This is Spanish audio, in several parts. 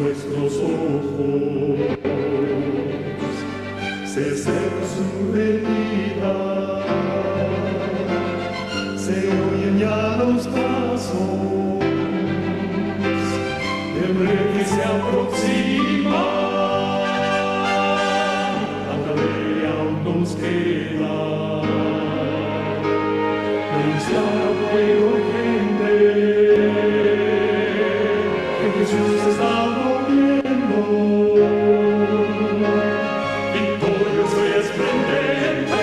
nuestros ojos, se acerca su venida, se oyen ya los pasos del rey que se aproxima. Tanta ley aún nos queda, denunciar a pueblo y gente que Jesús está volviendo, victorioso y esplendente.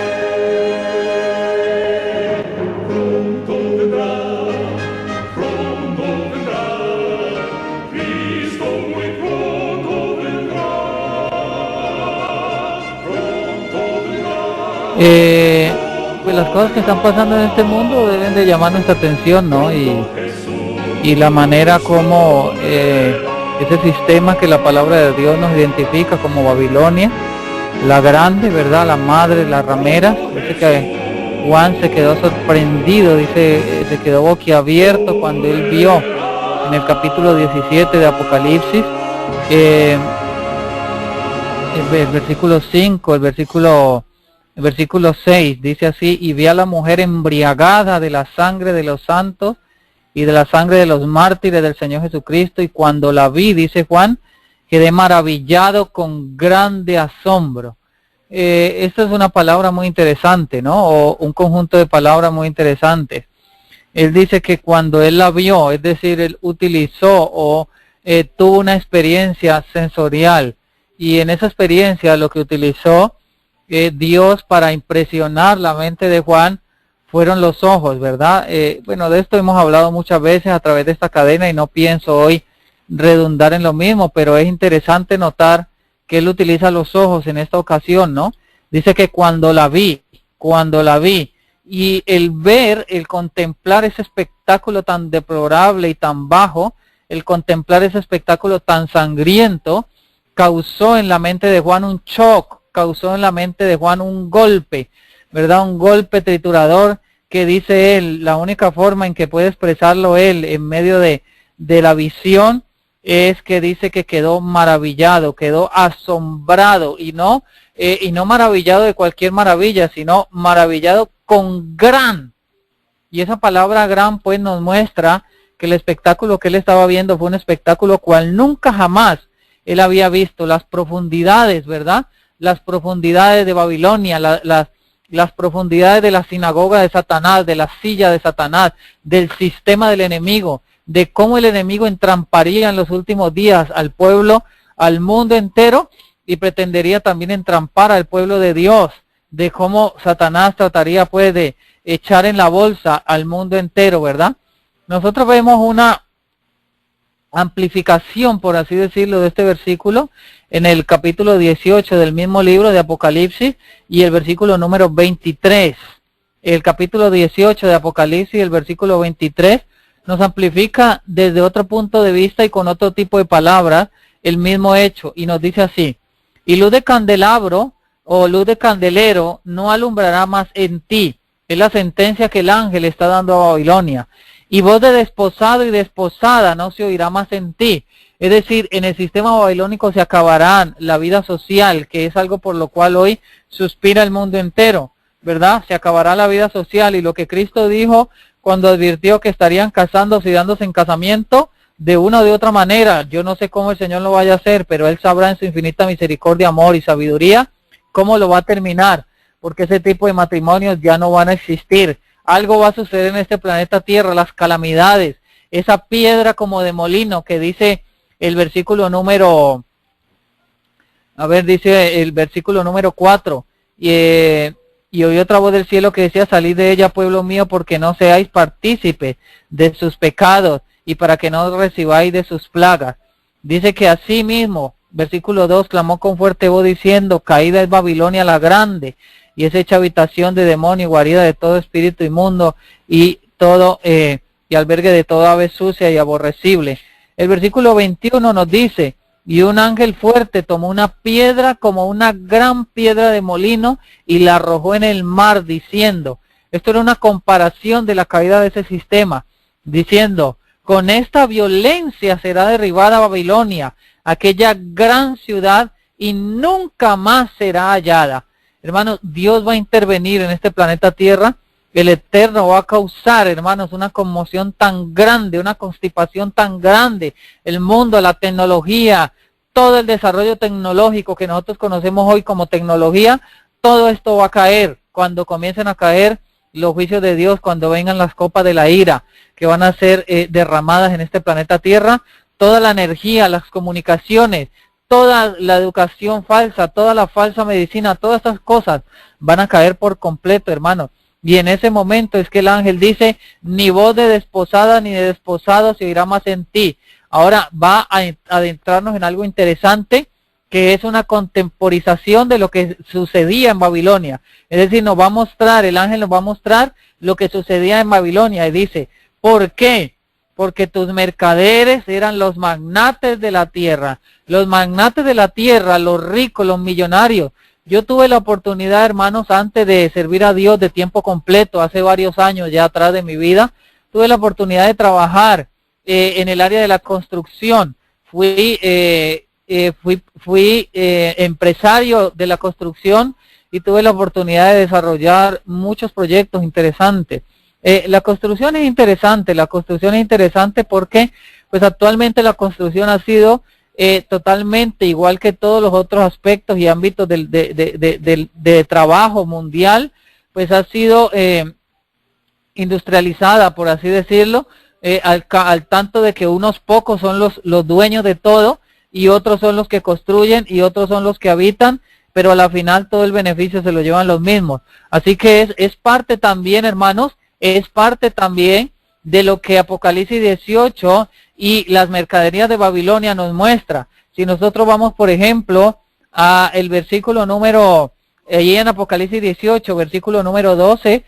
Pronto vendrá, Cristo muy pronto vendrá, Pues las cosas que están pasando en este mundo deben de llamar nuestra atención, ¿no? Y la manera como ese sistema que la palabra de Dios nos identifica como Babilonia, la grande, ¿verdad? La madre, la ramera. Dice que Juan se quedó sorprendido, dice, se quedó boquiabierto cuando él vio en el capítulo 17 de Apocalipsis, el versículo 5, el versículo 6, dice así: y vi a la mujer embriagada de la sangre de los santos y de la sangre de los mártires del Señor Jesucristo, y cuando la vi, dice Juan, quedé maravillado con grande asombro. Esta es una palabra muy interesante, ¿no? O un conjunto de palabras muy interesantes. Él dice que cuando él la vio, es decir, él utilizó o tuvo una experiencia sensorial, y en esa experiencia lo que utilizó Dios para impresionar la mente de Juan fueron los ojos, ¿verdad? Bueno, de esto hemos hablado muchas veces a través de esta cadena y no pienso hoy redundar en lo mismo, pero es interesante notar que él utiliza los ojos en esta ocasión, ¿no? Dice que cuando la vi, y el ver, el contemplar ese espectáculo tan deplorable y tan bajo, el contemplar ese espectáculo tan sangriento, causó en la mente de Juan un shock, causó en la mente de Juan un golpe, ¿verdad? Un golpe triturador que, dice él, la única forma en que puede expresarlo él en medio de la visión es que dice que quedó maravillado, quedó asombrado, y no maravillado de cualquier maravilla, sino maravillado con gran. Y esa palabra gran pues nos muestra que el espectáculo que él estaba viendo fue un espectáculo cual nunca jamás él había visto. Las profundidades, ¿verdad? Las profundidades de Babilonia, las profundidades de la sinagoga de Satanás, de la silla de Satanás, del sistema del enemigo, de cómo el enemigo entramparía en los últimos días al pueblo, al mundo entero, y pretendería también entrampar al pueblo de Dios, de cómo Satanás trataría pues de echar en la bolsa al mundo entero, ¿verdad? Nosotros vemos una amplificación, por así decirlo, de este versículo en el capítulo 18 del mismo libro de Apocalipsis y el versículo número 23. El capítulo 18 de Apocalipsis, el versículo 23, nos amplifica desde otro punto de vista y con otro tipo de palabras el mismo hecho, y nos dice así: y luz de candelabro o luz de candelero no alumbrará más en ti. Es la sentencia que el ángel está dando a Babilonia. Y voz de desposado y desposada no se oirá más en ti. Es decir, en el sistema babilónico se acabará la vida social, que es algo por lo cual hoy suspira el mundo entero, ¿verdad? Se acabará la vida social, y lo que Cristo dijo cuando advirtió que estarían casándose y dándose en casamiento de una o de otra manera. Yo no sé cómo el Señor lo vaya a hacer, pero Él sabrá en su infinita misericordia, amor y sabiduría cómo lo va a terminar, porque ese tipo de matrimonios ya no van a existir. Algo va a suceder en este planeta Tierra, las calamidades, esa piedra como de molino que dice el versículo número, dice el versículo número 4, y oí otra voz del cielo que decía: salid de ella, pueblo mío, porque no seáis partícipes de sus pecados, y para que no recibáis de sus plagas. Dice que así mismo, versículo 2, clamó con fuerte voz diciendo: caída es Babilonia la grande, y es hecha habitación de demonio y guarida de todo espíritu inmundo y todo y albergue de toda ave sucia y aborrecible. El versículo 21 nos dice: y un ángel fuerte tomó una piedra como una gran piedra de molino y la arrojó en el mar, diciendo, esto era una comparación de la caída de ese sistema, diciendo: con esta violencia será derribada Babilonia, aquella gran ciudad, y nunca más será hallada. Hermanos, Dios va a intervenir en este planeta Tierra. El Eterno va a causar, hermanos, una conmoción tan grande, una constipación tan grande. El mundo, la tecnología, todo el desarrollo tecnológico que nosotros conocemos hoy como tecnología, todo esto va a caer cuando comiencen a caer los juicios de Dios, cuando vengan las copas de la ira que van a ser derramadas en este planeta Tierra. Toda la energía, las comunicaciones, toda la educación falsa, toda la falsa medicina, todas estas cosas van a caer por completo, hermanos. Y en ese momento es que el ángel dice, ni voz de desposada ni de desposado se oirá más en ti. Ahora va a adentrarnos en algo interesante, que es una contemporización de lo que sucedía en Babilonia. Es decir, nos va a mostrar, el ángel nos va a mostrar lo que sucedía en Babilonia. Y dice, ¿por qué? Porque tus mercaderes eran los magnates de la tierra. Los magnates de la tierra, los ricos, los millonarios. Yo tuve la oportunidad, hermanos, antes de servir a Dios de tiempo completo, hace varios años ya atrás de mi vida, tuve la oportunidad de trabajar en el área de la construcción. Fui empresario de la construcción y tuve la oportunidad de desarrollar muchos proyectos interesantes. La construcción es interesante porque pues actualmente la construcción ha sido totalmente igual que todos los otros aspectos y ámbitos de trabajo mundial, pues ha sido industrializada, por así decirlo, al tanto de que unos pocos son los dueños de todo y otros son los que construyen y otros son los que habitan, pero a la final todo el beneficio se lo llevan los mismos. Así que es parte también, hermanos, es parte también de lo que Apocalipsis 18 y las mercaderías de Babilonia nos muestra. Si nosotros vamos, por ejemplo, a el versículo número, allí en Apocalipsis 18, versículo número 12,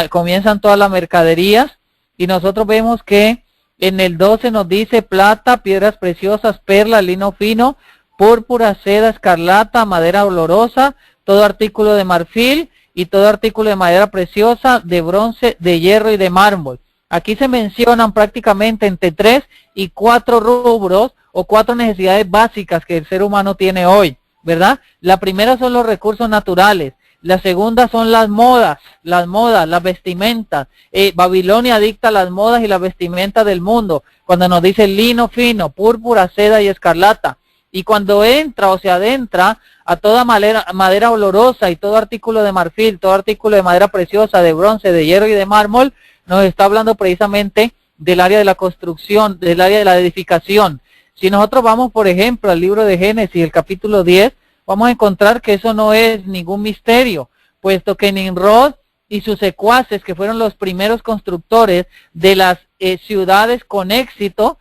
comienzan todas las mercaderías, y nosotros vemos que en el 12 nos dice plata, piedras preciosas, perlas, lino fino, púrpura, seda, escarlata, madera olorosa, todo artículo de marfil y todo artículo de madera preciosa, de bronce, de hierro y de mármol. Aquí se mencionan prácticamente entre 3 y 4 rubros o 4 necesidades básicas que el ser humano tiene hoy, ¿verdad? La primera son los recursos naturales, la segunda son las modas, las vestimentas. Babilonia dicta las modas y las vestimentas del mundo, cuando nos dice lino fino, púrpura, seda y escarlata. Y cuando entra o se adentra a toda madera olorosa y todo artículo de marfil, todo artículo de madera preciosa, de bronce, de hierro y de mármol, nos está hablando precisamente del área de la construcción, del área de la edificación. Si nosotros vamos, por ejemplo, al libro de Génesis, el capítulo 10, vamos a encontrar que eso no es ningún misterio, puesto que Nimrod y sus secuaces, que fueron los primeros constructores de las ciudades con éxito,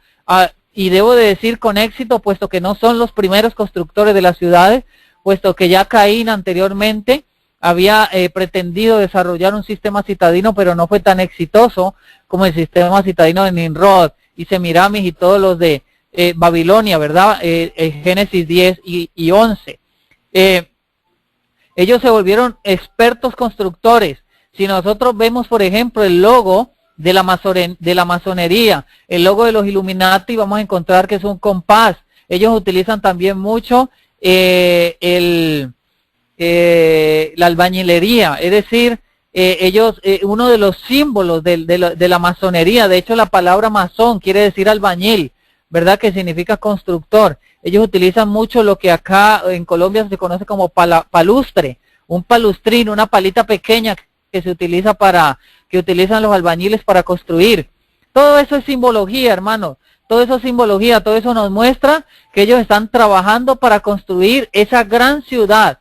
y debo de decir con éxito, puesto que no son los primeros constructores de las ciudades, puesto que ya Caín anteriormente había pretendido desarrollar un sistema citadino, pero no fue tan exitoso como el sistema citadino de Nimrod y Semiramis y todos los de Babilonia, ¿verdad? Génesis 10 y 11. Ellos se volvieron expertos constructores. Si nosotros vemos, por ejemplo, el logo de la masonería, el logo de los Illuminati, vamos a encontrar que es un compás. Ellos utilizan también mucho la albañilería, es decir, ellos, uno de los símbolos de la masonería, de hecho la palabra masón quiere decir albañil, ¿verdad? Que significa constructor. Ellos utilizan mucho lo que acá en Colombia se conoce como palustre, un palustrín, una palita pequeña que se utiliza que utilizan los albañiles para construir. Todo eso es simbología, hermanos. Todo eso es simbología, todo eso nos muestra que ellos están trabajando para construir esa gran ciudad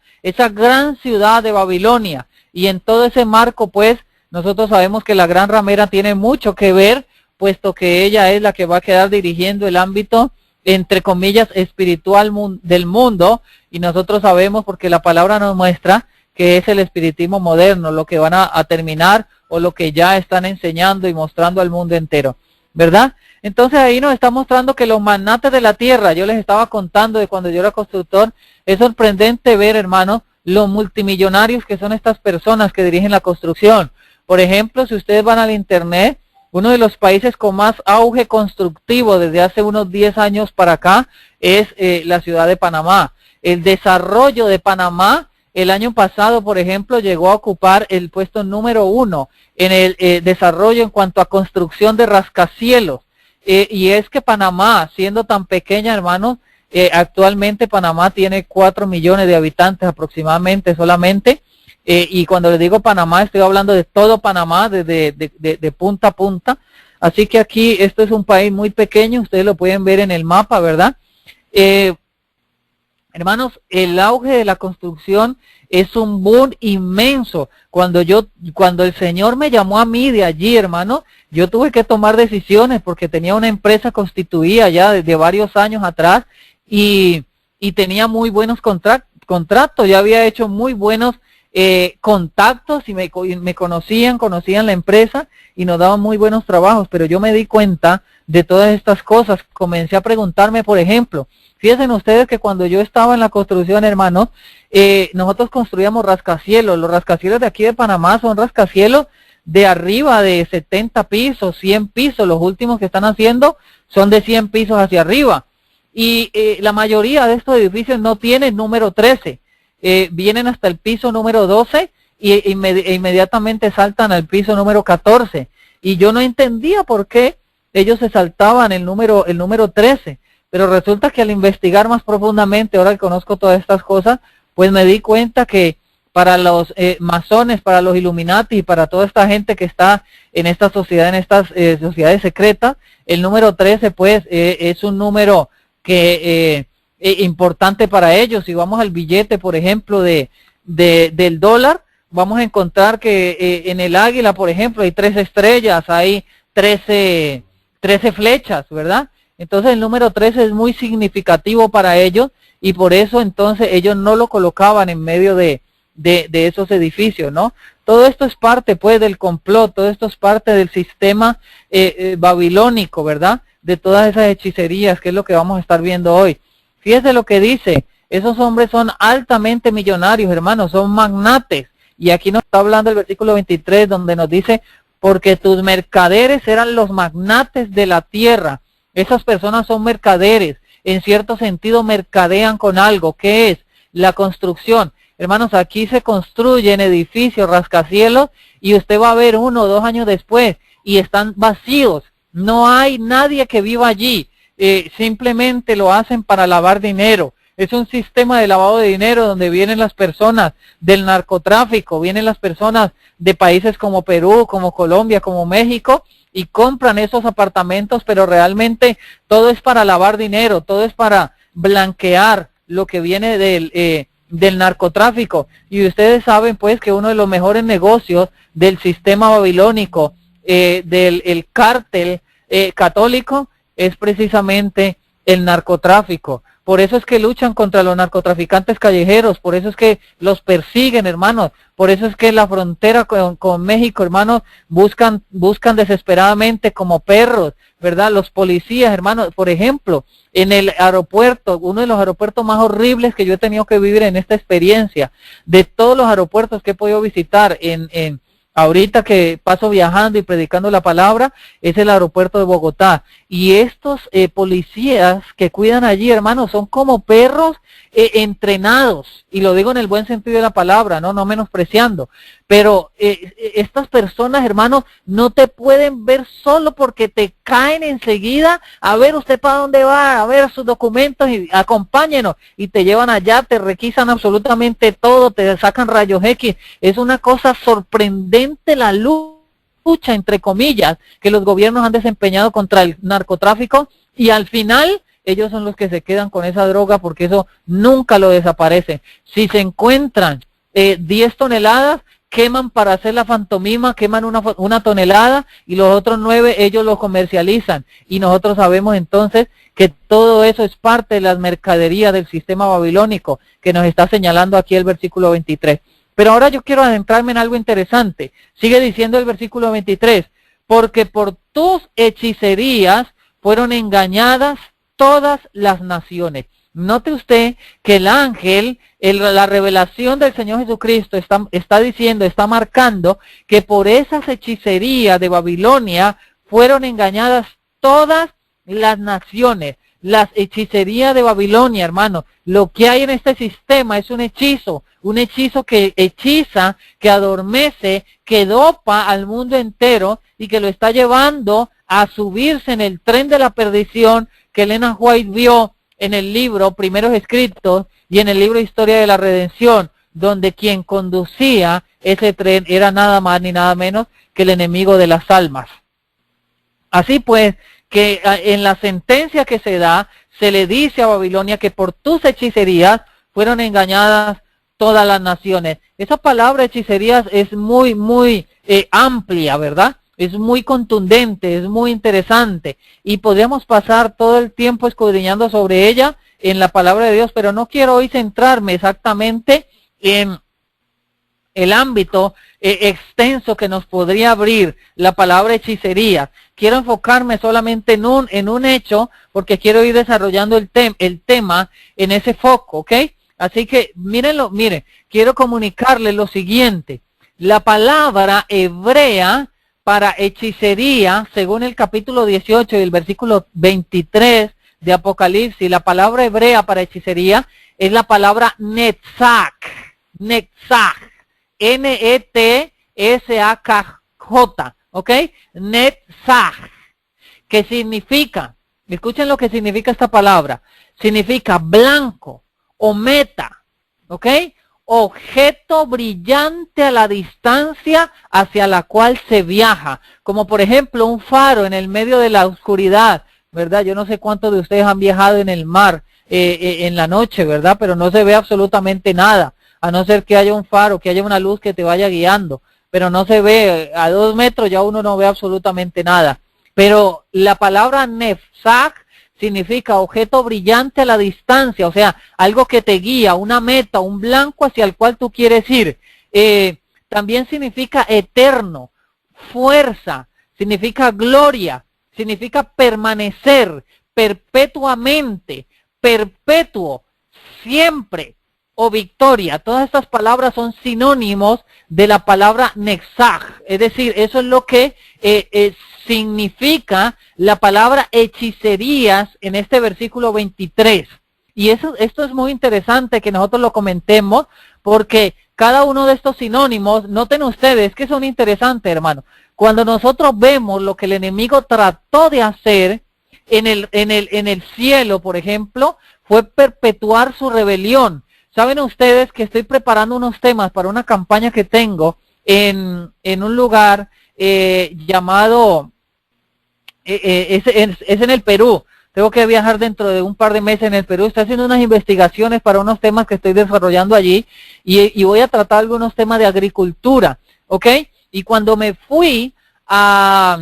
de Babilonia. Y en todo ese marco, pues, nosotros sabemos que la gran ramera tiene mucho que ver, puesto que ella es la que va a quedar dirigiendo el ámbito, entre comillas, espiritual del mundo, y nosotros sabemos, porque la palabra nos muestra, que es el espiritismo moderno, lo que van a terminar, o lo que ya están enseñando y mostrando al mundo entero, ¿verdad? Entonces ahí nos está mostrando que los magnates de la tierra, yo les estaba contando de cuando yo era constructor, es sorprendente ver, hermanos, los multimillonarios que son estas personas que dirigen la construcción. Por ejemplo, si ustedes van al internet, uno de los países con más auge constructivo desde hace unos 10 años para acá es la ciudad de Panamá. El desarrollo de Panamá el año pasado, por ejemplo, llegó a ocupar el puesto número 1 en el desarrollo en cuanto a construcción de rascacielos. Y es que Panamá, siendo tan pequeña, hermanos, actualmente Panamá tiene 4 millones de habitantes aproximadamente solamente. Y cuando les digo Panamá, estoy hablando de todo Panamá, de punta a punta. Así que aquí, esto es un país muy pequeño, ustedes lo pueden ver en el mapa, ¿verdad? Hermanos, el auge de la construcción es un boom inmenso. Cuando el Señor me llamó a mí de allí, hermano, yo tuve que tomar decisiones porque tenía una empresa constituida ya desde varios años atrás y tenía muy buenos contratos, ya había hecho muy buenos contactos y me conocían la empresa y nos daban muy buenos trabajos, pero yo me di cuenta de todas estas cosas. Comencé a preguntarme, por ejemplo, fíjense ustedes que cuando yo estaba en la construcción, hermanos, nosotros construíamos rascacielos. Los rascacielos de aquí de Panamá son rascacielos de arriba de 70 pisos, 100 pisos. Los últimos que están haciendo son de 100 pisos hacia arriba. Y la mayoría de estos edificios no tienen número 13. Vienen hasta el piso número 12 y inmediatamente saltan al piso número 14. Y yo no entendía por qué ellos se saltaban el número 13. Pero resulta que al investigar más profundamente, ahora que conozco todas estas cosas, pues me di cuenta que para los masones, para los Illuminati y para toda esta gente que está en esta sociedad, en estas sociedades secretas, el número 13 pues es un número que importante para ellos. Si vamos al billete, por ejemplo, del dólar, vamos a encontrar que en el águila, por ejemplo, hay 13 estrellas, hay 13 flechas, ¿verdad? Entonces el número 13 es muy significativo para ellos y por eso entonces ellos no lo colocaban en medio de esos edificios, ¿no? Todo esto es parte pues del complot, todo esto es parte del sistema babilónico, ¿verdad? De todas esas hechicerías, que es lo que vamos a estar viendo hoy. Fíjese lo que dice, esos hombres son altamente millonarios, hermanos, son magnates. Y aquí nos está hablando el versículo 23, donde nos dice, porque tus mercaderes eran los magnates de la tierra. Esas personas son mercaderes, en cierto sentido mercadean con algo. ¿Qué es? La construcción. Hermanos, aquí se construyen edificios, rascacielos, y usted va a ver 1 o 2 años después, y están vacíos. No hay nadie que viva allí. Simplemente lo hacen para lavar dinero. Es un sistema de lavado de dinero donde vienen las personas del narcotráfico, vienen las personas de países como Perú, como Colombia, como México, y compran esos apartamentos, pero realmente todo es para lavar dinero, todo es para blanquear lo que viene del narcotráfico. Y ustedes saben pues que uno de los mejores negocios del sistema babilónico, del cártel católico, es precisamente el narcotráfico. Por eso es que luchan contra los narcotraficantes callejeros, por eso es que los persiguen, hermanos, por eso es que en la frontera con México, hermanos, buscan desesperadamente como perros, ¿verdad? Los policías, hermanos, por ejemplo, en el aeropuerto, uno de los aeropuertos más horribles que yo he tenido que vivir en esta experiencia, de todos los aeropuertos que he podido visitar ahorita que paso viajando y predicando la palabra, es el aeropuerto de Bogotá. Y estos policías que cuidan allí, hermanos, son como perros entrenados. Y lo digo en el buen sentido de la palabra, no menospreciando. Pero estas personas, hermanos, no te pueden ver solo porque te caen enseguida. A ver, usted para dónde va, a ver sus documentos y acompáñenos. Y te llevan allá, te requisan absolutamente todo, te sacan rayos X. Es una cosa sorprendente la lucha, entre comillas, que los gobiernos han desempeñado contra el narcotráfico, y al final ellos son los que se quedan con esa droga porque eso nunca lo desaparece. Si se encuentran 10 toneladas, queman para hacer la fantomima, queman una tonelada y los otros 9 ellos lo comercializan. Y nosotros sabemos entonces que todo eso es parte de las mercaderías del sistema babilónico que nos está señalando aquí el versículo 23. Pero ahora yo quiero adentrarme en algo interesante. Sigue diciendo el versículo 23, porque por tus hechicerías fueron engañadas todas las naciones. Note usted que el ángel, la revelación del Señor Jesucristo está diciendo, está marcando que por esas hechicerías de Babilonia fueron engañadas todas las naciones. Las hechicerías de Babilonia, hermano, lo que hay en este sistema es un hechizo que hechiza, que adormece, que dopa al mundo entero y que lo está llevando a subirse en el tren de la perdición que Elena White vio en el libro Primeros Escritos y en el libro Historia de la Redención, donde quien conducía ese tren era nada más ni nada menos que el enemigo de las almas. Así pues, que en la sentencia que se da, se le dice a Babilonia que por tus hechicerías fueron engañadas todas las naciones. Esa palabra hechicerías es muy amplia, ¿verdad? Es muy contundente, es muy interesante. Y podríamos pasar todo el tiempo escudriñando sobre ella en la palabra de Dios, pero no quiero hoy centrarme exactamente en el ámbito extenso que nos podría abrir la palabra hechicería. Quiero enfocarme solamente en un hecho, porque quiero ir desarrollando el tema en ese foco, ¿ok? Así que mírenlo, quiero comunicarles lo siguiente. La palabra hebrea para hechicería, según el capítulo 18 y el versículo 23 de Apocalipsis, la palabra hebrea para hechicería es la palabra netzach, N-E-T-S-A-K-J, ¿ok? Netzach, que significa, escuchen lo que significa esta palabra, significa blanco o meta, ¿ok? Objeto brillante a la distancia hacia la cual se viaja, como por ejemplo un faro en el medio de la oscuridad, ¿verdad? Yo no sé cuántos de ustedes han viajado en el mar en la noche, ¿verdad? Pero no se ve absolutamente nada, a no ser que haya un faro, que haya una luz que te vaya guiando, pero no se ve, a 2 metros ya uno no ve absolutamente nada. Pero la palabra netzach significa objeto brillante a la distancia, o sea, algo que te guía, una meta, un blanco hacia el cual tú quieres ir. También significa eterno, fuerza, significa gloria, significa permanecer, perpetuamente, perpetuo, siempre, o victoria. Todas estas palabras son sinónimos de la palabra netzach, es decir, eso es lo que significa la palabra hechicerías en este versículo 23. Y esto es muy interesante que nosotros lo comentemos, porque cada uno de estos sinónimos, noten ustedes que son interesantes, hermano. Cuando nosotros vemos lo que el enemigo trató de hacer en el cielo, por ejemplo, fue perpetuar su rebelión. Saben ustedes que estoy preparando unos temas para una campaña que tengo en un lugar llamado, es en el Perú. Tengo que viajar dentro de un par de meses en el Perú. Estoy haciendo unas investigaciones para unos temas que estoy desarrollando allí y voy a tratar algunos temas de agricultura, ¿ok? Y cuando me fui a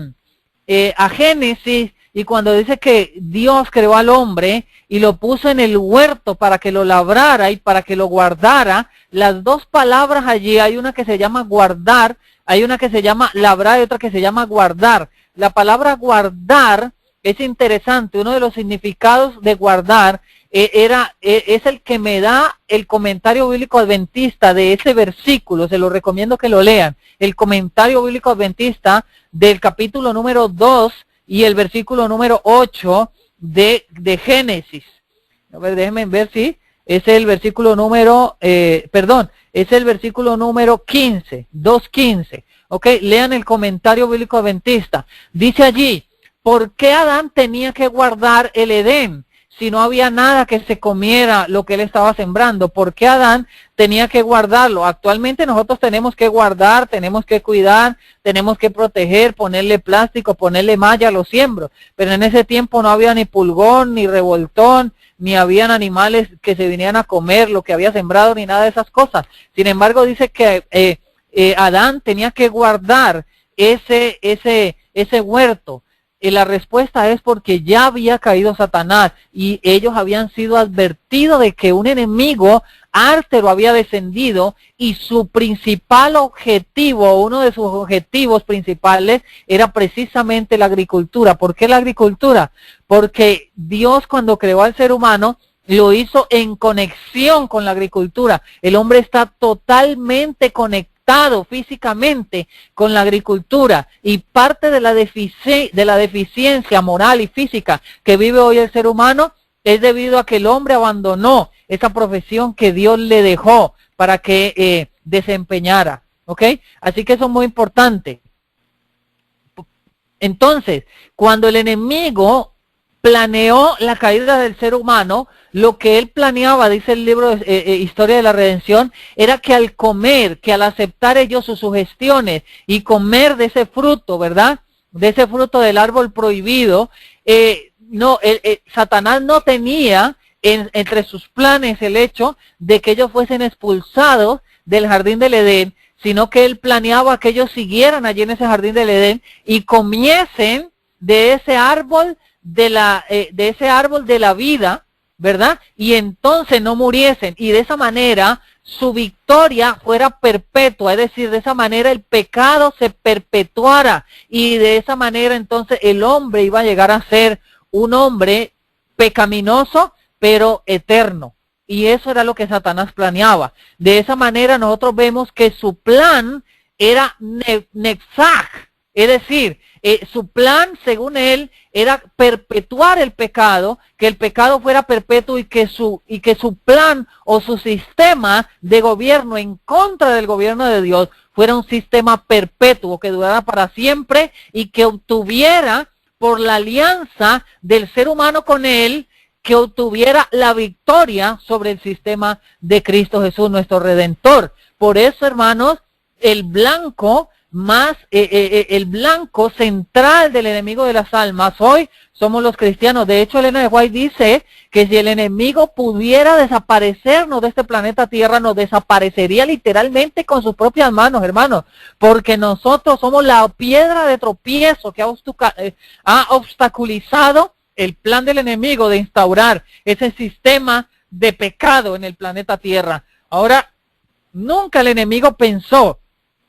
Génesis, y cuando dice que Dios creó al hombre y lo puso en el huerto para que lo labrara y para que lo guardara, las dos palabras allí, hay una que se llama guardar, hay una que se llama labrar y otra que se llama guardar. La palabra guardar es interesante, uno de los significados de guardar es el que me da el comentario bíblico adventista de ese versículo, se lo recomiendo que lo lean, el comentario bíblico adventista del capítulo número 2 y el versículo número 8 de Génesis. A ver, déjenme ver si es el versículo número, es el versículo número 15, 2.15. Ok, lean el comentario bíblico adventista. Dice allí, ¿por qué Adán tenía que guardar el Edén si no había nada que se comiera lo que él estaba sembrando? ¿Por qué Adán tenía que guardarlo? Actualmente nosotros tenemos que guardar, tenemos que cuidar, tenemos que proteger, ponerle plástico, ponerle malla a los siembros. Pero en ese tiempo no había ni pulgón, ni revoltón, ni habían animales que se vinieran a comer lo que había sembrado, ni nada de esas cosas. Sin embargo, dice que Adán tenía que guardar ese huerto. Y la respuesta es porque ya había caído Satanás y ellos habían sido advertidos de que un enemigo ártero había descendido y su principal objetivo, uno de sus objetivos principales era precisamente la agricultura. ¿Por qué la agricultura? Porque Dios cuando creó al ser humano lo hizo en conexión con la agricultura. El hombre está totalmente conectado conectado físicamente con la agricultura, y parte de la deficiencia moral y física que vive hoy el ser humano es debido a que el hombre abandonó esa profesión que Dios le dejó para que desempeñara, ¿ok? Así que eso es muy importante. Entonces, cuando el enemigo planeó la caída del ser humano, lo que él planeaba, dice el libro Historia de la Redención, era que al comer, que al aceptar ellos sus sugestiones y comer de ese fruto, ¿verdad? De ese fruto del árbol prohibido, Satanás no tenía entre sus planes el hecho de que ellos fuesen expulsados del jardín del Edén, sino que él planeaba que ellos siguieran allí en ese jardín del Edén y comiesen de ese árbol de la vida, ¿verdad? Y entonces no muriesen, y de esa manera su victoria fuera perpetua, es decir, de esa manera el pecado se perpetuara, y de esa manera entonces el hombre iba a llegar a ser un hombre pecaminoso, pero eterno. Y eso era lo que Satanás planeaba. De esa manera nosotros vemos que su plan era Netzach, es decir, su plan, según él, era perpetuar el pecado, que el pecado fuera perpetuo, y que su plan o su sistema de gobierno en contra del gobierno de Dios fuera un sistema perpetuo, que durara para siempre y que obtuviera, por la alianza del ser humano con él, que obtuviera la victoria sobre el sistema de Cristo Jesús, nuestro Redentor. Por eso, hermanos, el blanco central del enemigo de las almas hoy somos los cristianos. De hecho, Elena de White dice que si el enemigo pudiera desaparecernos de este planeta Tierra, nos desaparecería literalmente con sus propias manos, hermanos, porque nosotros somos la piedra de tropiezo que ha obstaculizado el plan del enemigo de instaurar ese sistema de pecado en el planeta Tierra. Ahora, nunca el enemigo pensó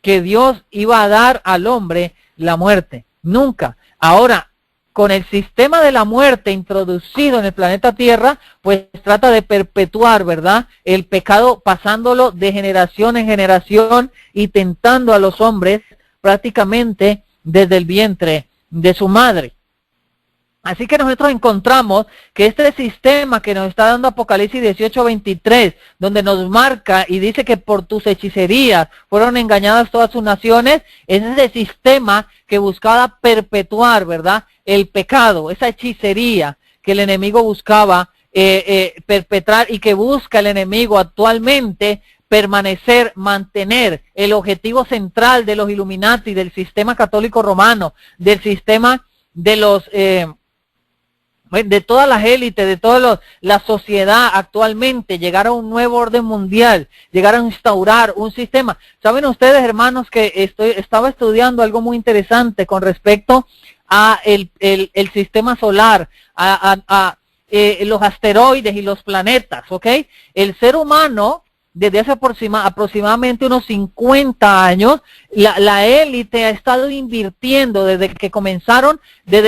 que Dios iba a dar al hombre la muerte. Nunca. Ahora, con el sistema de la muerte introducido en el planeta Tierra, pues trata de perpetuar, ¿verdad?, el pecado, pasándolo de generación en generación y tentando a los hombres prácticamente desde el vientre de su madre. Así que nosotros encontramos que este sistema que nos está dando Apocalipsis 18:23, donde nos marca y dice que por tus hechicerías fueron engañadas todas sus naciones, es ese sistema que buscaba perpetuar, ¿verdad?, el pecado, esa hechicería que el enemigo buscaba perpetrar, y que busca el enemigo actualmente mantener el objetivo central de los Illuminati, del sistema católico romano, del sistema de los de todas las élites, de toda la sociedad actualmente, llegar a un nuevo orden mundial, llegar a instaurar un sistema. ¿Saben ustedes, hermanos, que estaba estudiando algo muy interesante con respecto a el sistema solar, a los asteroides y los planetas, ¿ok? El ser humano, desde hace aproximadamente unos 50 años, la élite ha estado invirtiendo desde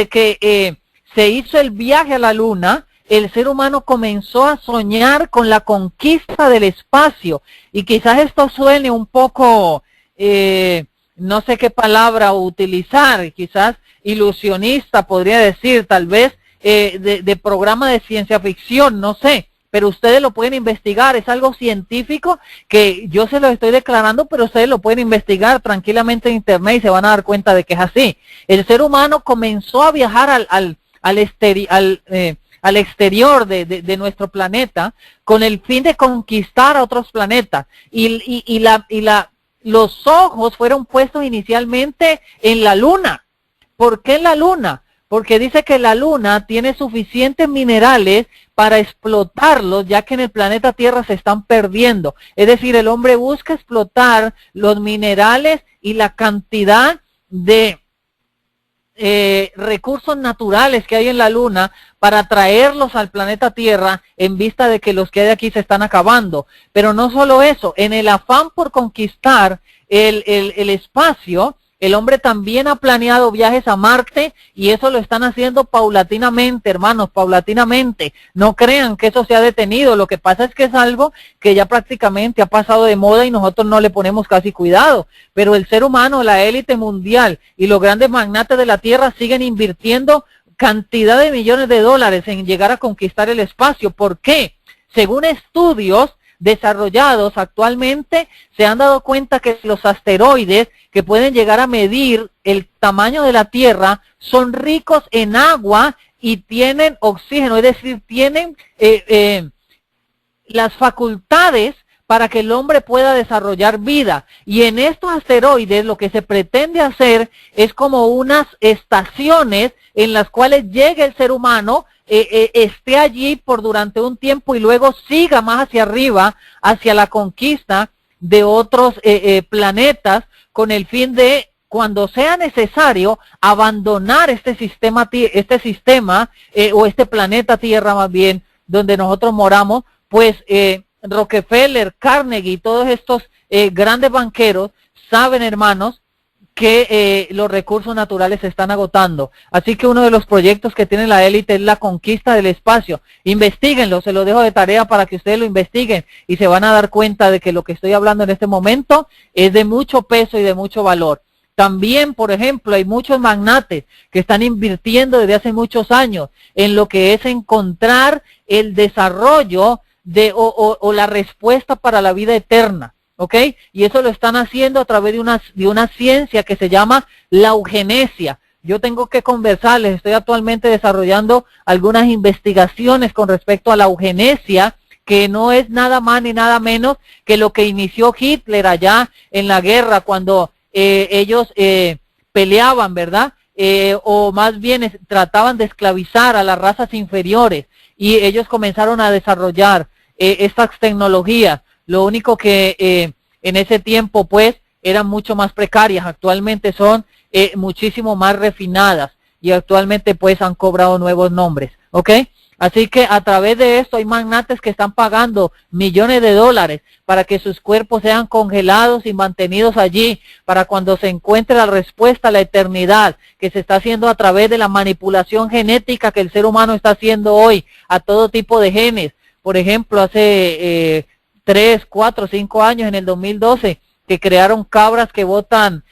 que se hizo el viaje a la luna. El ser humano comenzó a soñar con la conquista del espacio, y quizás esto suene un poco, no sé qué palabra utilizar, quizás ilusionista podría decir, tal vez de programa de ciencia ficción, no sé, pero ustedes lo pueden investigar. Es algo científico que yo se lo estoy declarando, pero ustedes lo pueden investigar tranquilamente en internet y se van a dar cuenta de que es así. El ser humano comenzó a viajar al exterior de nuestro planeta con el fin de conquistar a otros planetas, y los ojos fueron puestos inicialmente en la luna. ¿Por qué en la luna? Porque dice que la luna tiene suficientes minerales para explotarlos, ya que en el planeta Tierra se están perdiendo. Es decir, el hombre busca explotar los minerales y la cantidad de recursos naturales que hay en la luna para traerlos al planeta Tierra, en vista de que los que hay aquí se están acabando. Pero no solo eso, en el afán por conquistar el espacio, el hombre también ha planeado viajes a Marte y eso lo están haciendo paulatinamente, hermanos, paulatinamente. No crean que eso se ha detenido, lo que pasa es que es algo que ya prácticamente ha pasado de moda y nosotros no le ponemos casi cuidado. Pero el ser humano, la élite mundial y los grandes magnates de la Tierra siguen invirtiendo cantidad de millones de dólares en llegar a conquistar el espacio. ¿Por qué? Según estudios desarrollados actualmente, se han dado cuenta que los asteroides que pueden llegar a medir el tamaño de la Tierra son ricos en agua y tienen oxígeno, es decir, tienen las facultades para que el hombre pueda desarrollar vida. Y en estos asteroides lo que se pretende hacer es como unas estaciones en las cuales llegue el ser humano, esté allí por durante un tiempo y luego siga más hacia arriba, hacia la conquista de otros planetas, con el fin de, cuando sea necesario, abandonar este sistema o este planeta Tierra más bien, donde nosotros moramos, pues Rockefeller, Carnegie y todos estos grandes banqueros saben, hermanos, que los recursos naturales se están agotando. Así que uno de los proyectos que tiene la élite es la conquista del espacio. Investíguenlo, se lo dejo de tarea para que ustedes lo investiguen y se van a dar cuenta de que lo que estoy hablando en este momento es de mucho peso y de mucho valor. También, por ejemplo, hay muchos magnates que están invirtiendo desde hace muchos años en lo que es encontrar el desarrollo o la respuesta para la vida eterna. ¿Ok? Y eso lo están haciendo a través de una ciencia que se llama la eugenesia. Yo tengo que conversarles, estoy actualmente desarrollando algunas investigaciones con respecto a la eugenesia, que no es nada más ni nada menos que lo que inició Hitler allá en la guerra, cuando ellos peleaban, ¿verdad? O más bien trataban de esclavizar a las razas inferiores, y ellos comenzaron a desarrollar estas tecnologías. Lo único que en ese tiempo pues eran mucho más precarias, actualmente son muchísimo más refinadas y actualmente pues han cobrado nuevos nombres, ¿ok? Así que a través de esto hay magnates que están pagando millones de dólares para que sus cuerpos sean congelados y mantenidos allí, para cuando se encuentre la respuesta a la eternidad, que se está haciendo a través de la manipulación genética que el ser humano está haciendo hoy a todo tipo de genes. Por ejemplo, hace 3, 4, 5 años, en el 2012, que crearon cabras que botan,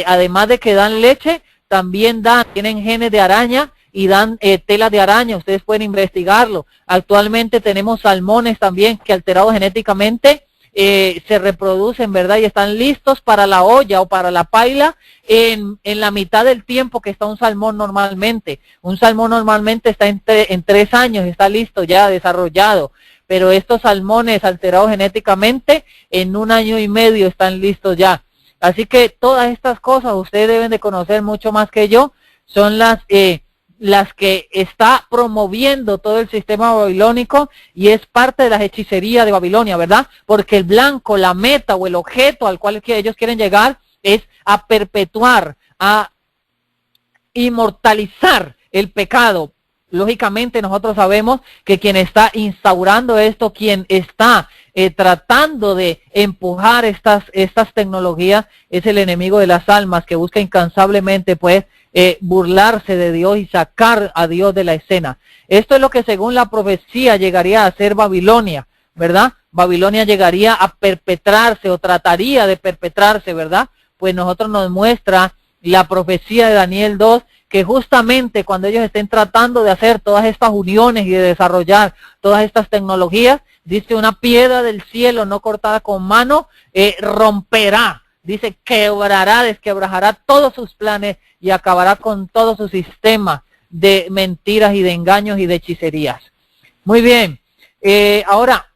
además de que dan leche, también tienen genes de araña y dan telas de araña. Ustedes pueden investigarlo. Actualmente tenemos salmones también que, alterados genéticamente, se reproducen, ¿verdad? Y están listos para la olla o para la paila en la mitad del tiempo que está un salmón normalmente. Un salmón normalmente está en 3 años, está listo ya, desarrollado. Pero estos salmones alterados genéticamente en 1 año y medio están listos ya. Así que todas estas cosas ustedes deben de conocer mucho más que yo. Son las que está promoviendo todo el sistema babilónico, y es parte de las hechicerías de Babilonia, ¿verdad? Porque el blanco, la meta o el objeto al cual ellos quieren llegar es a perpetuar, a inmortalizar el pecado. Lógicamente nosotros sabemos que quien está instaurando esto, quien está tratando de empujar estas tecnologías, es el enemigo de las almas, que busca incansablemente pues burlarse de Dios y sacar a Dios de la escena. Esto es lo que según la profecía llegaría a ser Babilonia, ¿verdad? Babilonia llegaría a perpetrarse o trataría de perpetrarse, ¿verdad? Pues nosotros nos muestra la profecía de Daniel 2, que justamente cuando ellos estén tratando de hacer todas estas uniones y de desarrollar todas estas tecnologías, dice, una piedra del cielo no cortada con mano romperá, dice, quebrará, desquebrajará todos sus planes y acabará con todo su sistema de mentiras y de engaños y de hechicerías. Muy bien, ahora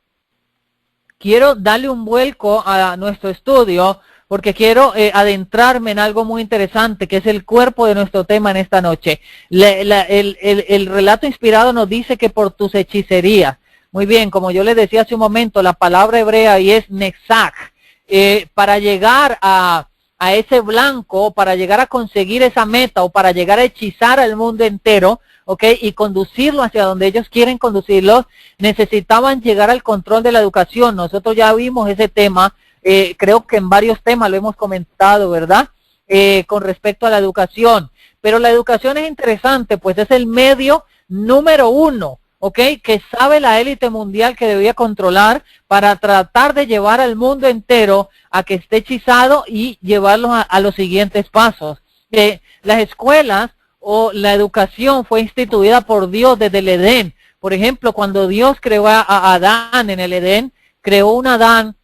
quiero darle un vuelco a nuestro estudio, porque quiero adentrarme en algo muy interesante, que es el cuerpo de nuestro tema en esta noche. El relato inspirado nos dice que por tus hechicerías. Muy bien, como yo les decía hace un momento, la palabra hebrea ahí es nexach. Para llegar a ese blanco, para llegar a conseguir esa meta, o para llegar a hechizar al mundo entero, ¿ok? Y conducirlo hacia donde ellos quieren conducirlo, necesitaban llegar al control de la educación. Nosotros ya vimos ese tema. Creo que en varios temas lo hemos comentado, ¿verdad? con respecto a la educación. Pero la educación es interesante, pues es el medio número uno, ¿ok? Que sabe la élite mundial que debía controlar para tratar de llevar al mundo entero a que esté hechizado y llevarlos a los siguientes pasos. Las escuelas o la educación fue instituida por Dios desde el Edén. Por ejemplo, cuando Dios creó a Adán en el Edén, creó un Adán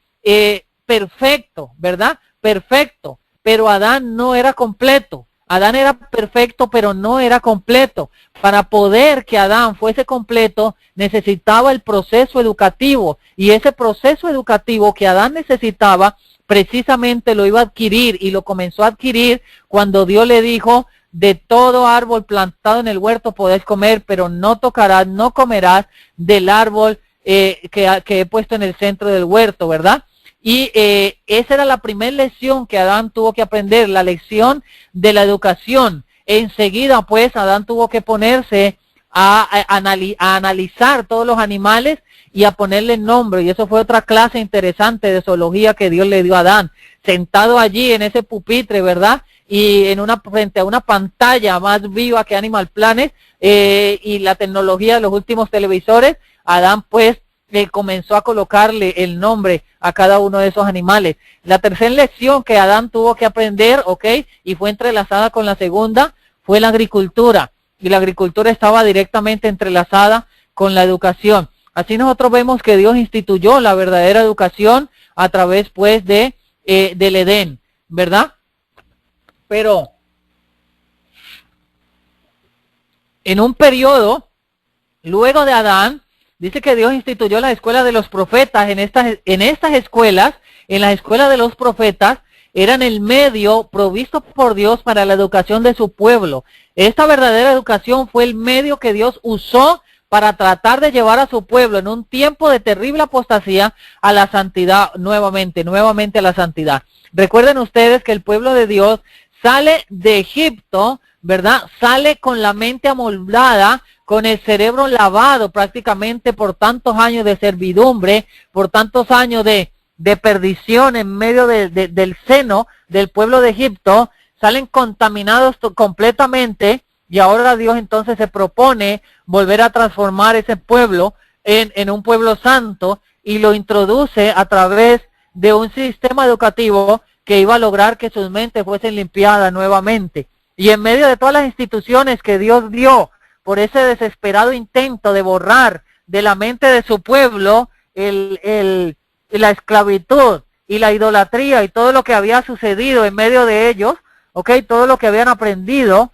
perfecto, ¿verdad? Perfecto, pero Adán no era completo. Adán era perfecto, pero no era completo. Para poder que Adán fuese completo, necesitaba el proceso educativo. Y ese proceso educativo que Adán necesitaba, precisamente lo iba a adquirir y lo comenzó a adquirir cuando Dios le dijo: de todo árbol plantado en el huerto podés comer, pero no tocarás, no comerás del árbol que he puesto en el centro del huerto, ¿verdad? Y esa era la primera lección que Adán tuvo que aprender, la lección de la educación. Enseguida, pues, Adán tuvo que ponerse a analizar todos los animales y a ponerle nombre. Y eso fue otra clase interesante de zoología que Dios le dio a Adán. Sentado allí en ese pupitre, ¿verdad? Y frente a una pantalla más viva que Animal Planet y la tecnología de los últimos televisores, Adán, pues, comenzó a colocarle el nombre a cada uno de esos animales. La tercera lección que Adán tuvo que aprender, ¿ok? Y fue entrelazada con la segunda, fue la agricultura. Y la agricultura estaba directamente entrelazada con la educación. Así nosotros vemos que Dios instituyó la verdadera educación a través, pues, del Edén, ¿verdad? Pero en un periodo, luego de Adán, dice que Dios instituyó la escuela de los profetas. En estas escuelas, en las escuelas de los profetas, eran el medio provisto por Dios para la educación de su pueblo. Esta verdadera educación fue el medio que Dios usó para tratar de llevar a su pueblo en un tiempo de terrible apostasía a la santidad nuevamente a la santidad. Recuerden ustedes que el pueblo de Dios sale de Egipto, ¿verdad? Sale con la mente amoldada, con el cerebro lavado prácticamente por tantos años de servidumbre, por tantos años de perdición en medio del seno del pueblo de Egipto. Salen contaminados completamente y ahora Dios entonces se propone volver a transformar ese pueblo en un pueblo santo y lo introduce a través de un sistema educativo que iba a lograr que sus mentes fuesen limpiadas nuevamente. Y en medio de todas las instituciones que Dios dio por ese desesperado intento de borrar de la mente de su pueblo la esclavitud y la idolatría y todo lo que había sucedido en medio de ellos, ¿ok? Todo lo que habían aprendido,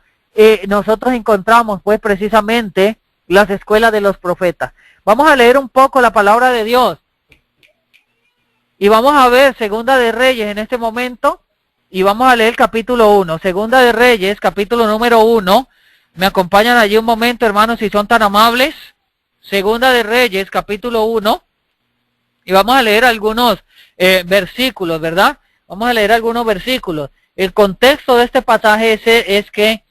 nosotros encontramos pues precisamente las escuelas de los profetas. Vamos a leer un poco la palabra de Dios. Y vamos a ver Segunda de Reyes en este momento. Y vamos a leer capítulo 1. Segunda de Reyes, capítulo número 1. Me acompañan allí un momento, hermanos, si son tan amables. Segunda de Reyes, capítulo 1. Y vamos a leer algunos versículos, ¿verdad? Vamos a leer algunos versículos. El contexto de este pasaje es que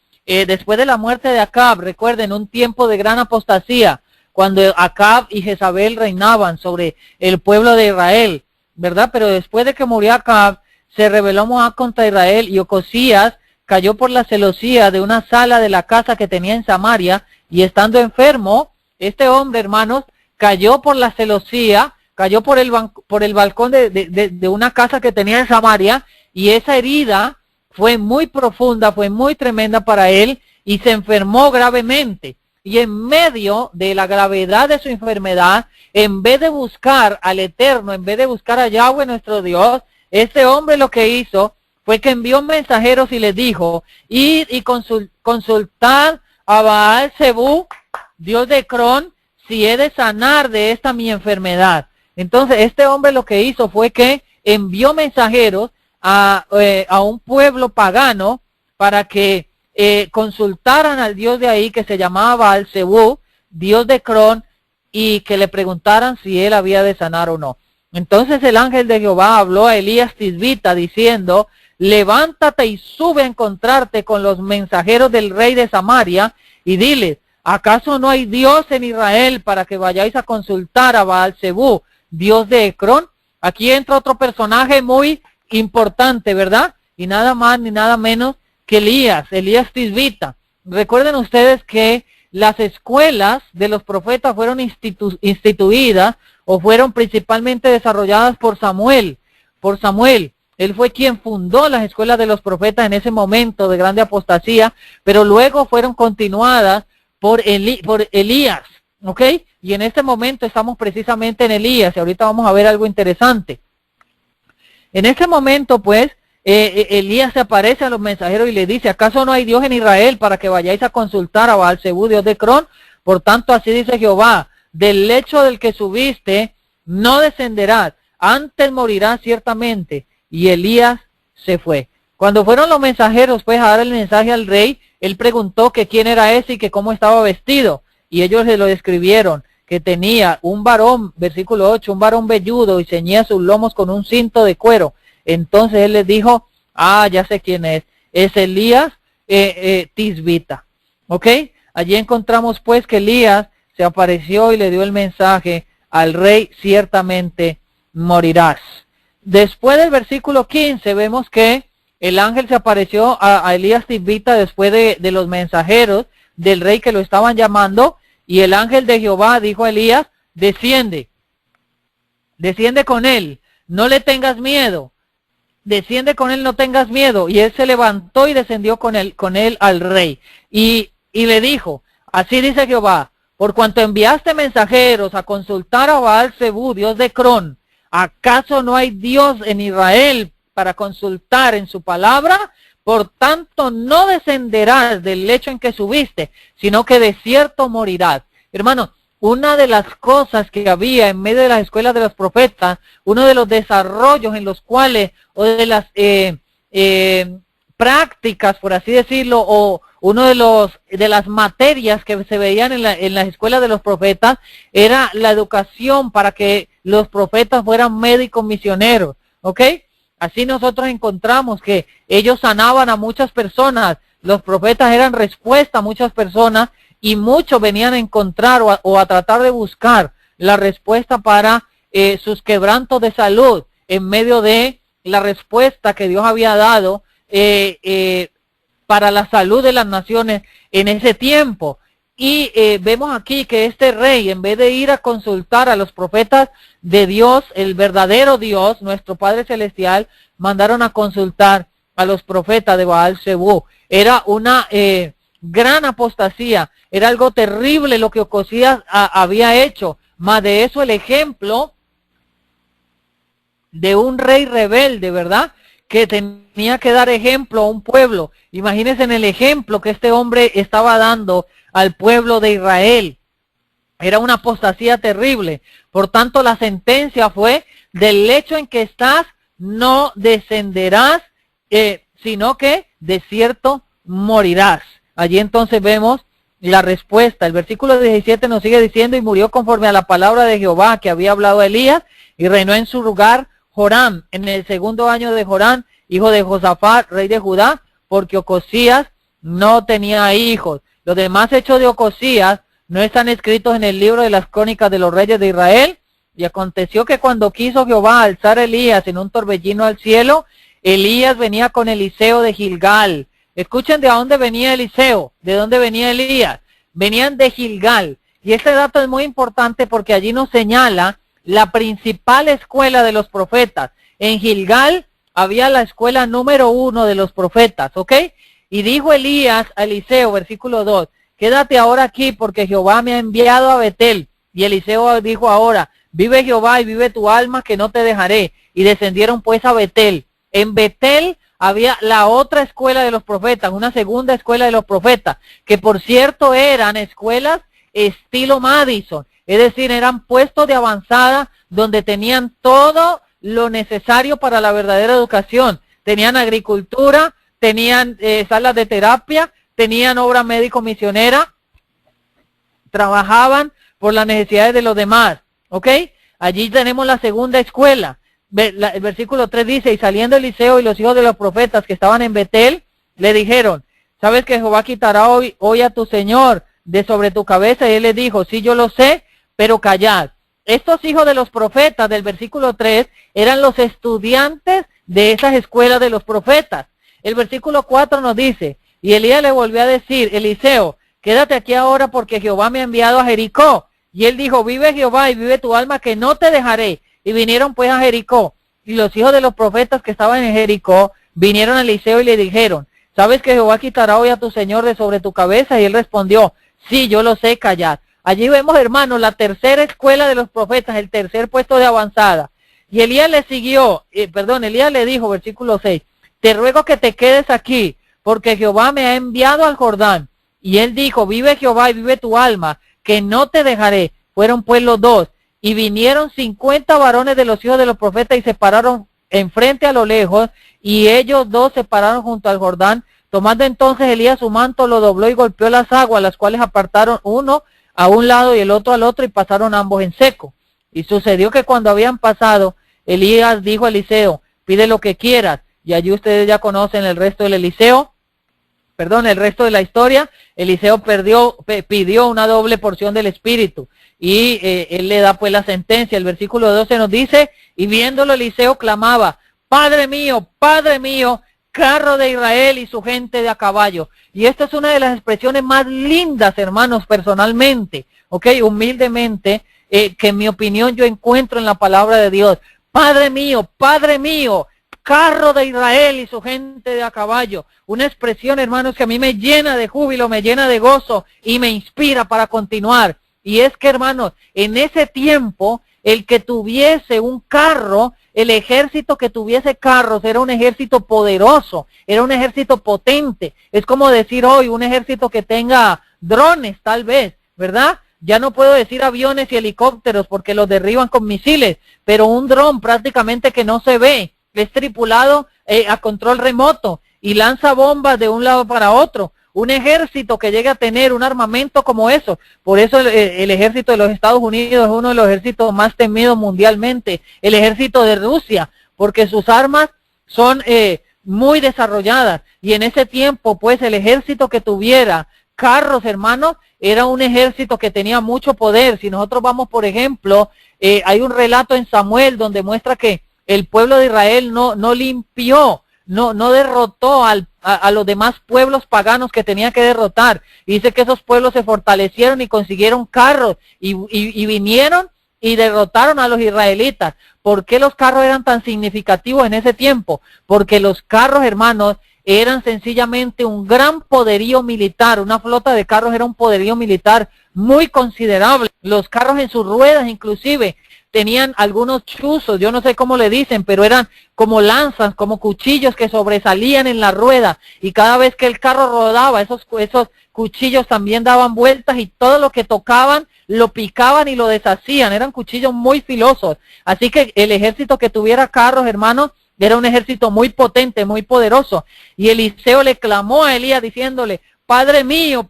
después de la muerte de Acab, recuerden, un tiempo de gran apostasía, cuando Acab y Jezabel reinaban sobre el pueblo de Israel, ¿verdad? Pero después de que murió Acab, se rebeló Moab contra Israel y Ocosías cayó por la celosía de una sala de la casa que tenía en Samaria, y estando enfermo, este hombre, hermanos, cayó por la celosía, cayó por el balcón de una casa que tenía en Samaria, y esa herida fue muy profunda, fue muy tremenda para él, y se enfermó gravemente. Y en medio de la gravedad de su enfermedad, en vez de buscar al Eterno, en vez de buscar a Yahweh nuestro Dios, este hombre lo que hizo fue que envió mensajeros y les dijo: id y consultad a Baal Zebú, Dios de Cron, si he de sanar de esta mi enfermedad. Entonces este hombre lo que hizo fue que envió mensajeros a un pueblo pagano para que consultaran al Dios de ahí, que se llamaba Baal Zebú, Dios de Cron, y que le preguntaran si él había de sanar o no. Entonces el ángel de Jehová habló a Elías Tisbita diciendo: levántate y sube a encontrarte con los mensajeros del rey de Samaria y diles: ¿acaso no hay Dios en Israel para que vayáis a consultar a Baal Zebú, Dios de Ecrón? Aquí entra otro personaje muy importante, ¿verdad? y nada más ni nada menos que Elías Tisbita. Recuerden ustedes que las escuelas de los profetas fueron instituidas o fueron principalmente desarrolladas por Samuel. Él fue quien fundó las escuelas de los profetas en ese momento de grande apostasía, pero luego fueron continuadas por Elías, ¿ok? Y en este momento estamos precisamente en Elías, y ahorita vamos a ver algo interesante. En este momento, pues, Elías se aparece a los mensajeros y le dice, ¿acaso no hay Dios en Israel para que vayáis a consultar a Baal-Zebú, dios de Cron? Por tanto, así dice Jehová, del lecho del que subiste no descenderás, antes morirás ciertamente. Y Elías se fue. Cuando fueron los mensajeros, pues, a dar el mensaje al rey, él preguntó que quién era ese y que cómo estaba vestido. Y ellos se lo describieron, que tenía un varón, versículo 8, un varón velludo y ceñía sus lomos con un cinto de cuero. Entonces él les dijo, ya sé quién es Elías Tisbita, ¿ok? Allí encontramos pues que Elías se apareció y le dio el mensaje al rey, ciertamente morirás. Después del versículo 15 vemos que el ángel se apareció a Elías Tisbita después de los mensajeros del rey que lo estaban llamando, y el ángel de Jehová dijo a Elías, desciende con él, no le tengas miedo. Desciende con él, no tengas miedo. Y él se levantó y descendió con él al rey. Y le dijo, así dice Jehová, por cuanto enviaste mensajeros a consultar a Baal-Zebú, dios de Cron, ¿acaso no hay Dios en Israel para consultar en su palabra? Por tanto, no descenderás del lecho en que subiste, sino que de cierto morirás. Hermano, una de las cosas que había en medio de las escuelas de los profetas, uno de los desarrollos en los cuales, o de las prácticas, por así decirlo, o uno de las materias que se veían en las escuelas de los profetas, era la educación para que los profetas fueran médicos misioneros, ¿ok? Así nosotros encontramos que ellos sanaban a muchas personas, los profetas eran respuesta a muchas personas, y muchos venían a encontrar o a tratar de buscar la respuesta para sus quebrantos de salud en medio de la respuesta que Dios había dado para la salud de las naciones en ese tiempo. Y vemos aquí que este rey, en vez de ir a consultar a los profetas de Dios, el verdadero Dios, nuestro Padre Celestial, mandaron a consultar a los profetas de Baal-Zebú. Era una gran apostasía, era algo terrible lo que Ocosías había hecho, más de eso el ejemplo de un rey rebelde, ¿verdad? Que tenía que dar ejemplo a un pueblo. Imagínense en el ejemplo que este hombre estaba dando al pueblo de Israel. Era una apostasía terrible. Por tanto, la sentencia fue, del lecho en que estás no descenderás, sino que de cierto morirás. Allí entonces vemos la respuesta. El versículo 17 nos sigue diciendo, y murió conforme a la palabra de Jehová que había hablado a Elías, y reinó en su lugar Joram, en el segundo año de Joram, hijo de Josafat, rey de Judá, porque Ocosías no tenía hijos. Los demás hechos de Ocosías no están escritos en el libro de las crónicas de los reyes de Israel. Y aconteció que cuando quiso Jehová alzar a Elías en un torbellino al cielo, Elías venía con Eliseo de Gilgal. Escuchen de dónde venía Eliseo, de dónde venía Elías. Venían de Gilgal. Y este dato es muy importante porque allí nos señala la principal escuela de los profetas. En Gilgal había la escuela número 1 de los profetas, ¿ok? Y dijo Elías a Eliseo, versículo 2, quédate ahora aquí porque Jehová me ha enviado a Betel. Y Eliseo dijo ahora, vive Jehová y vive tu alma que no te dejaré. Y descendieron pues a Betel. En Betel había la otra escuela de los profetas, una segunda escuela de los profetas, que por cierto eran escuelas estilo Madison, es decir, eran puestos de avanzada donde tenían todo lo necesario para la verdadera educación. Tenían agricultura, tenían salas de terapia, tenían obra médico-misionera, trabajaban por las necesidades de los demás, ¿ok? Allí tenemos la segunda escuela. El versículo 3 dice, y saliendo Eliseo y los hijos de los profetas que estaban en Betel, le dijeron, ¿sabes que Jehová quitará hoy a tu Señor de sobre tu cabeza? Y él le dijo, sí, yo lo sé, pero callad. Estos hijos de los profetas del versículo 3 eran los estudiantes de esas escuelas de los profetas. El versículo 4 nos dice, y Elías le volvió a decir, Eliseo, quédate aquí ahora porque Jehová me ha enviado a Jericó. Y él dijo, vive Jehová y vive tu alma que no te dejaré. Y vinieron pues a Jericó. Y los hijos de los profetas que estaban en Jericó vinieron a Eliseo y le dijeron, ¿sabes que Jehová quitará hoy a tu señor de sobre tu cabeza? Y él respondió, sí, yo lo sé, callad. Allí vemos, hermanos, la tercera escuela de los profetas, el tercer puesto de avanzada. Y Elías le Elías le dijo, versículo 6, te ruego que te quedes aquí, porque Jehová me ha enviado al Jordán. Y él dijo, vive Jehová y vive tu alma, que no te dejaré. Fueron pues los dos. Y vinieron 50 varones de los hijos de los profetas y se pararon enfrente a lo lejos, y ellos dos se pararon junto al Jordán. Tomando entonces Elías su manto, lo dobló y golpeó las aguas, las cuales apartaron uno a un lado y el otro al otro, y pasaron ambos en seco. Y sucedió que cuando habían pasado, Elías dijo a Eliseo, pide lo que quieras. Y allí ustedes ya conocen el resto del el resto de la historia. Eliseo pidió una doble porción del Espíritu. Y él le da pues la sentencia. El versículo 12 nos dice, y viéndolo Eliseo clamaba, Padre mío, carro de Israel y su gente de a caballo. Y esta es una de las expresiones más lindas, hermanos, personalmente, humildemente, que en mi opinión yo encuentro en la palabra de Dios. Padre mío, carro de Israel y su gente de a caballo. Una expresión, hermanos, que a mí me llena de júbilo, me llena de gozo y me inspira para continuar. Y es que, hermanos, en ese tiempo, el que tuviese un carro, el ejército que tuviese carros era un ejército poderoso, era un ejército potente. Es como decir hoy, un ejército que tenga drones, tal vez, ¿verdad? Ya no puedo decir aviones y helicópteros porque los derriban con misiles, pero un dron prácticamente que no se ve, es tripulado a control remoto y lanza bombas de un lado para otro. Un ejército que llegue a tener un armamento como eso. Por eso el ejército de los Estados Unidos es uno de los ejércitos más temidos mundialmente. El ejército de Rusia, porque sus armas son muy desarrolladas. Y en ese tiempo, pues, el ejército que tuviera carros, hermanos, era un ejército que tenía mucho poder. Si nosotros vamos, por ejemplo, hay un relato en Samuel donde muestra que el pueblo de Israel no limpió, no derrotó a los demás pueblos paganos que tenía que derrotar. Dice que esos pueblos se fortalecieron y consiguieron carros y vinieron y derrotaron a los israelitas. ¿Por qué los carros eran tan significativos en ese tiempo? Porque los carros, hermanos, eran sencillamente un gran poderío militar. Una flota de carros era un poderío militar muy considerable. Los carros en sus ruedas inclusive tenían algunos chuzos, yo no sé cómo le dicen, pero eran como lanzas, como cuchillos que sobresalían en la rueda, y cada vez que el carro rodaba, esos cuchillos también daban vueltas, y todo lo que tocaban, lo picaban y lo deshacían, eran cuchillos muy filosos. Así que el ejército que tuviera carros, hermanos, era un ejército muy potente, muy poderoso. Y Eliseo le clamó a Elías diciéndole, Padre mío,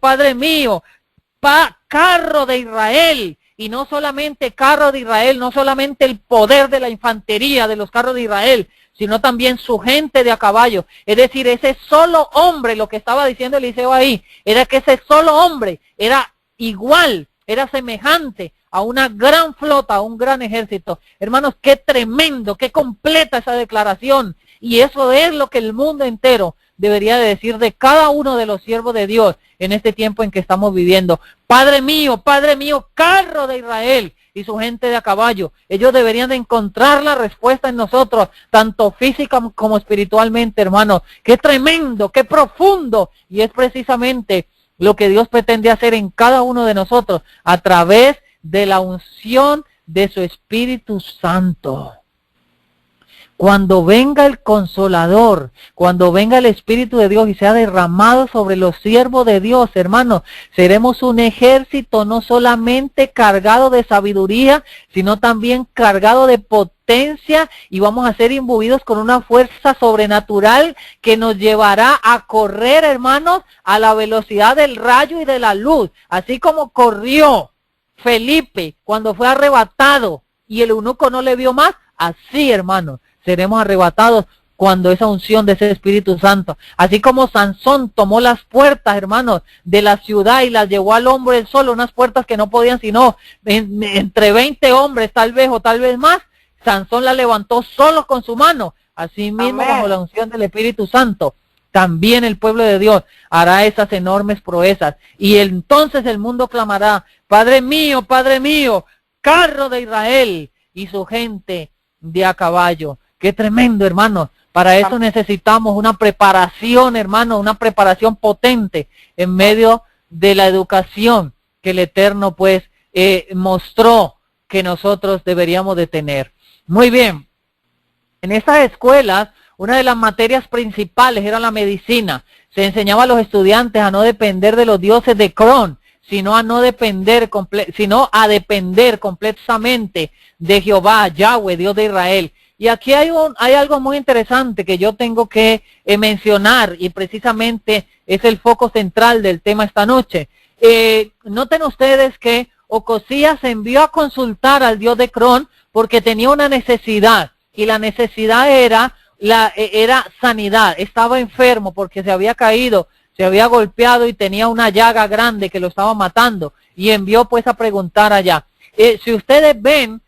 carro de Israel. Y no solamente carro de Israel, no solamente el poder de la infantería de los carros de Israel, sino también su gente de a caballo. Es decir, ese solo hombre, lo que estaba diciendo Eliseo ahí, era que ese solo hombre era igual, era semejante a una gran flota, a un gran ejército. Hermanos, qué tremendo, qué completa esa declaración. Y eso es lo que el mundo entero debería de decir de cada uno de los siervos de Dios en este tiempo en que estamos viviendo. Padre mío, carro de Israel y su gente de a caballo. Ellos deberían de encontrar la respuesta en nosotros, tanto física como espiritualmente, hermanos. Qué tremendo, qué profundo. Y es precisamente lo que Dios pretende hacer en cada uno de nosotros a través de la unción de su Espíritu Santo. Cuando venga el Consolador, cuando venga el Espíritu de Dios y sea derramado sobre los siervos de Dios, hermanos, seremos un ejército no solamente cargado de sabiduría, sino también cargado de potencia, y vamos a ser imbuidos con una fuerza sobrenatural que nos llevará a correr, hermanos, a la velocidad del rayo y de la luz, así como corrió Felipe cuando fue arrebatado y el eunuco no le vio más. Así, hermanos, seremos arrebatados cuando esa unción de ese Espíritu Santo, así como Sansón tomó las puertas, hermanos, de la ciudad y las llevó al hombro él solo, unas puertas que no podían sino entre 20 hombres tal vez o tal vez más. Sansón la levantó solo con su mano. Asimismo, Amén. bajo la unción del Espíritu Santo, también el pueblo de Dios hará esas enormes proezas. Y entonces el mundo clamará, Padre mío, carro de Israel y su gente de a caballo. Qué tremendo, hermanos. Para eso necesitamos una preparación, hermano, una preparación potente en medio de la educación que el Eterno pues mostró que nosotros deberíamos de tener. Muy bien. En esas escuelas, una de las materias principales era la medicina. Se enseñaba a los estudiantes a no depender de los dioses de Cron, sino a depender completamente de Jehová, Yahweh, Dios de Israel. Y aquí hay algo muy interesante que yo tengo que mencionar, y precisamente es el foco central del tema esta noche. Noten ustedes que Ocosías envió a consultar al dios de Cron porque tenía una necesidad, y la necesidad era sanidad. Estaba enfermo porque se había caído, se había golpeado y tenía una llaga grande que lo estaba matando, y envió pues a preguntar allá. Si ustedes ven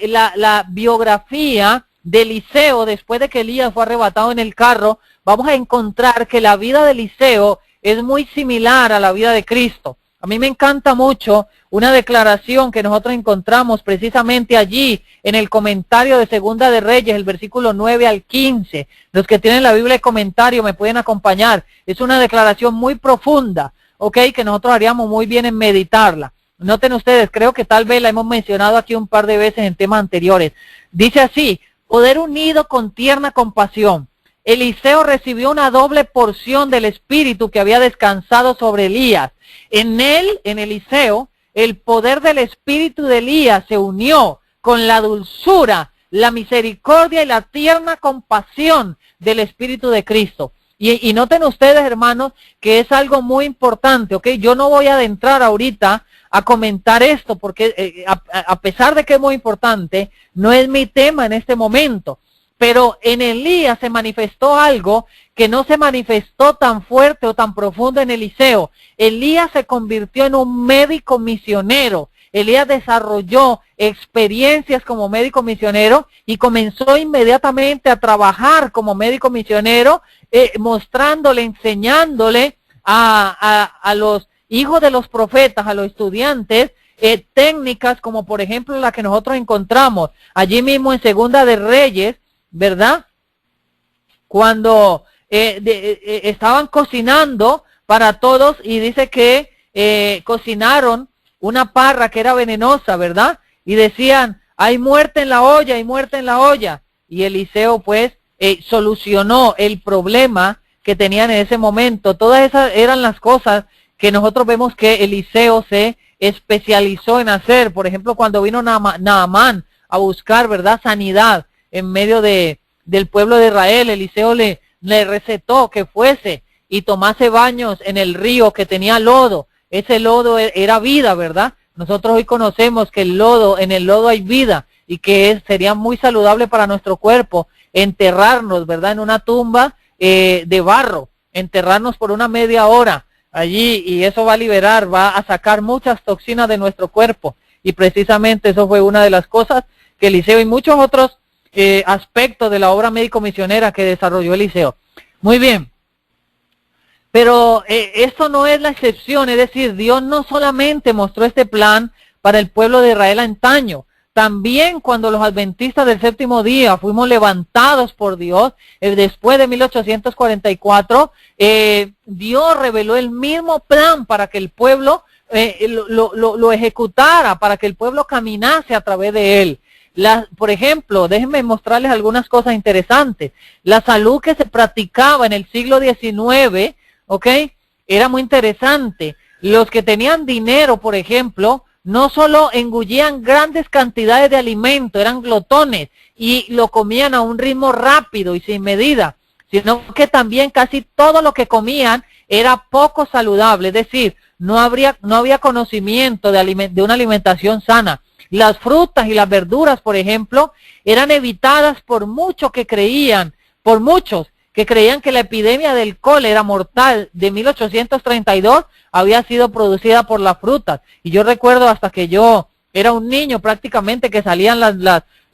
la biografía de Eliseo, después de que Elías fue arrebatado en el carro, vamos a encontrar que la vida de Eliseo es muy similar a la vida de Cristo. A mí me encanta mucho una declaración que nosotros encontramos precisamente allí en el comentario de Segunda de Reyes, el versículo 9 al 15. Los que tienen la Biblia de comentario me pueden acompañar. Es una declaración muy profunda, ¿ok? Que nosotros haríamos muy bien en meditarla. Noten ustedes, creo que tal vez la hemos mencionado aquí un par de veces en temas anteriores. Dice así: poder unido con tierna compasión. Eliseo recibió una doble porción del Espíritu que había descansado sobre Elías. En él, en Eliseo, el poder del Espíritu de Elías se unió con la dulzura, la misericordia y la tierna compasión del Espíritu de Cristo. Y noten ustedes, hermanos, que es algo muy importante, ¿ok? Yo no voy a adentrar ahorita a comentar esto porque a pesar de que es muy importante, no es mi tema en este momento. Pero en Elías se manifestó algo que no se manifestó tan fuerte o tan profundo en Eliseo. Elías se convirtió en un médico misionero. Elías desarrolló experiencias como médico misionero y comenzó inmediatamente a trabajar como médico misionero, mostrándole, enseñándole a los hijos de los profetas, a los estudiantes, técnicas como por ejemplo la que nosotros encontramos allí mismo en Segunda de Reyes, ¿verdad? Cuando estaban cocinando para todos, y dice que cocinaron una parra que era venenosa, ¿verdad? Y decían, hay muerte en la olla, hay muerte en la olla. Y Eliseo pues solucionó el problema que tenían en ese momento. Todas esas eran las cosas que nosotros vemos que Eliseo se especializó en hacer. Por ejemplo, cuando vino Naamán a buscar, ¿verdad?, sanidad en medio del pueblo de Israel, Eliseo le recetó que fuese y tomase baños en el río que tenía lodo. Ese lodo era vida, ¿verdad? Nosotros hoy conocemos que en el lodo hay vida, y que sería muy saludable para nuestro cuerpo enterrarnos, ¿verdad?, en una tumba de barro, enterrarnos por una media hora allí, y eso va a liberar, va a sacar muchas toxinas de nuestro cuerpo. Y precisamente eso fue una de las cosas que Eliseo y muchos otros aspectos de la obra médico-misionera que desarrolló Eliseo. Muy bien, pero esto no es la excepción, es decir, Dios no solamente mostró este plan para el pueblo de Israel antaño, también cuando los adventistas del séptimo día fuimos levantados por Dios, después de 1844, Dios reveló el mismo plan para que el pueblo lo ejecutara, para que el pueblo caminase a través de él. Por ejemplo, déjenme mostrarles algunas cosas interesantes. La salud que se practicaba en el siglo XIX, ¿ok?, era muy interesante. Los que tenían dinero, por ejemplo, no solo engullían grandes cantidades de alimento, eran glotones y lo comían a un ritmo rápido y sin medida, sino que también casi todo lo que comían era poco saludable, es decir, no había conocimiento de una alimentación sana. Las frutas y las verduras, por ejemplo, eran evitadas por muchos que creían que la epidemia del cólera mortal de 1832 había sido producida por las frutas. Y yo recuerdo hasta que yo era un niño prácticamente que salían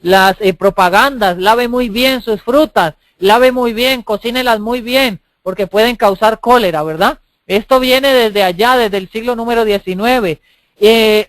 las propagandas, lave muy bien sus frutas, lave muy bien, cocínelas muy bien, porque pueden causar cólera, ¿verdad? Esto viene desde allá, desde el siglo número 19.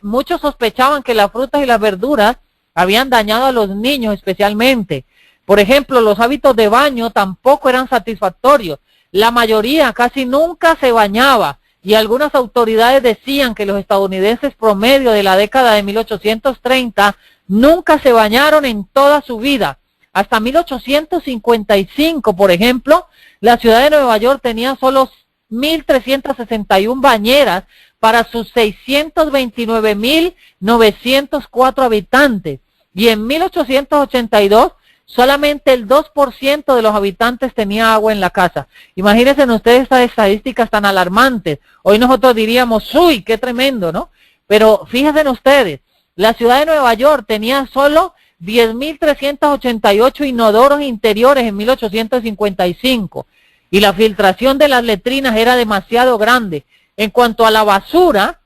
Muchos sospechaban que las frutas y las verduras habían dañado a los niños especialmente. Por ejemplo, los hábitos de baño tampoco eran satisfactorios. La mayoría casi nunca se bañaba y algunas autoridades decían que los estadounidenses promedio de la década de 1830 nunca se bañaron en toda su vida. Hasta 1855, por ejemplo, la ciudad de Nueva York tenía solo 1.361 bañeras para sus 629.904 habitantes. Y en 1882, solamente el 2% de los habitantes tenía agua en la casa. Imagínense ustedes estas estadísticas tan alarmantes. Hoy nosotros diríamos, uy, qué tremendo, ¿no? Pero fíjense ustedes, la ciudad de Nueva York tenía solo 10.388 inodoros interiores en 1855 y la filtración de las letrinas era demasiado grande. En cuanto a la basura,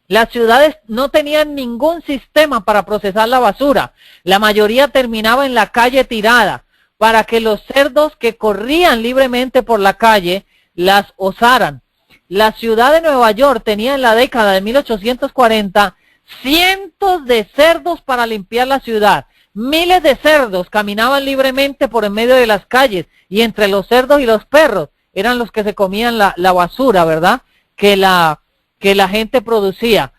las ciudades no tenían ningún sistema para procesar la basura. La mayoría terminaba en la calle tirada para que los cerdos que corrían libremente por la calle las osaran. La ciudad de Nueva York tenía en la década de 1840 cientos de cerdos para limpiar la ciudad. Miles de cerdos caminaban libremente por en medio de las calles y entre los cerdos y los perros eran los que se comían la basura, ¿verdad? Que la gente producía.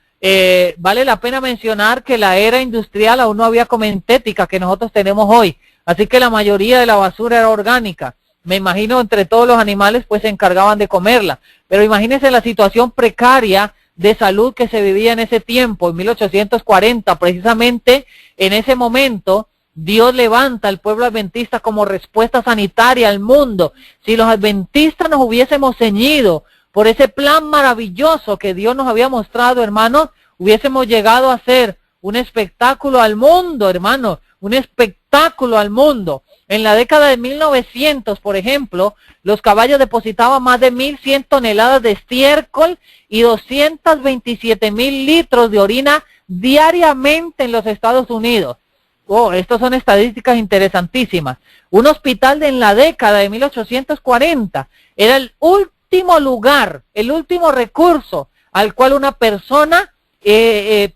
Vale la pena mencionar que la era industrial aún no había comentética que nosotros tenemos hoy, así que la mayoría de la basura era orgánica. Me imagino entre todos los animales pues se encargaban de comerla, pero imagínense la situación precaria de salud que se vivía en ese tiempo, en 1840, precisamente en ese momento. Dios levanta al pueblo adventista como respuesta sanitaria al mundo. Si los adventistas nos hubiésemos ceñido por ese plan maravilloso que Dios nos había mostrado, hermanos, hubiésemos llegado a ser un espectáculo al mundo, hermanos, un espectáculo al mundo. En la década de 1900, por ejemplo, los caballos depositaban más de 1.100 toneladas de estiércol y 227.000 litros de orina diariamente en los Estados Unidos. Oh, estas son estadísticas interesantísimas. Un hospital en la década de 1840 era el último lugar, el último recurso al cual una persona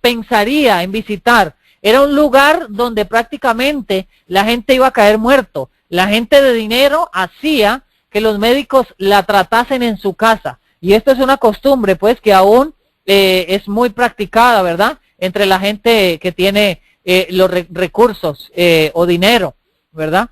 pensaría en visitar. Era un lugar donde prácticamente la gente iba a caer muerto. La gente de dinero hacía que los médicos la tratasen en su casa. Y esto es una costumbre, pues, que aún es muy practicada, ¿verdad? Entre la gente que tiene los recursos o dinero, ¿verdad?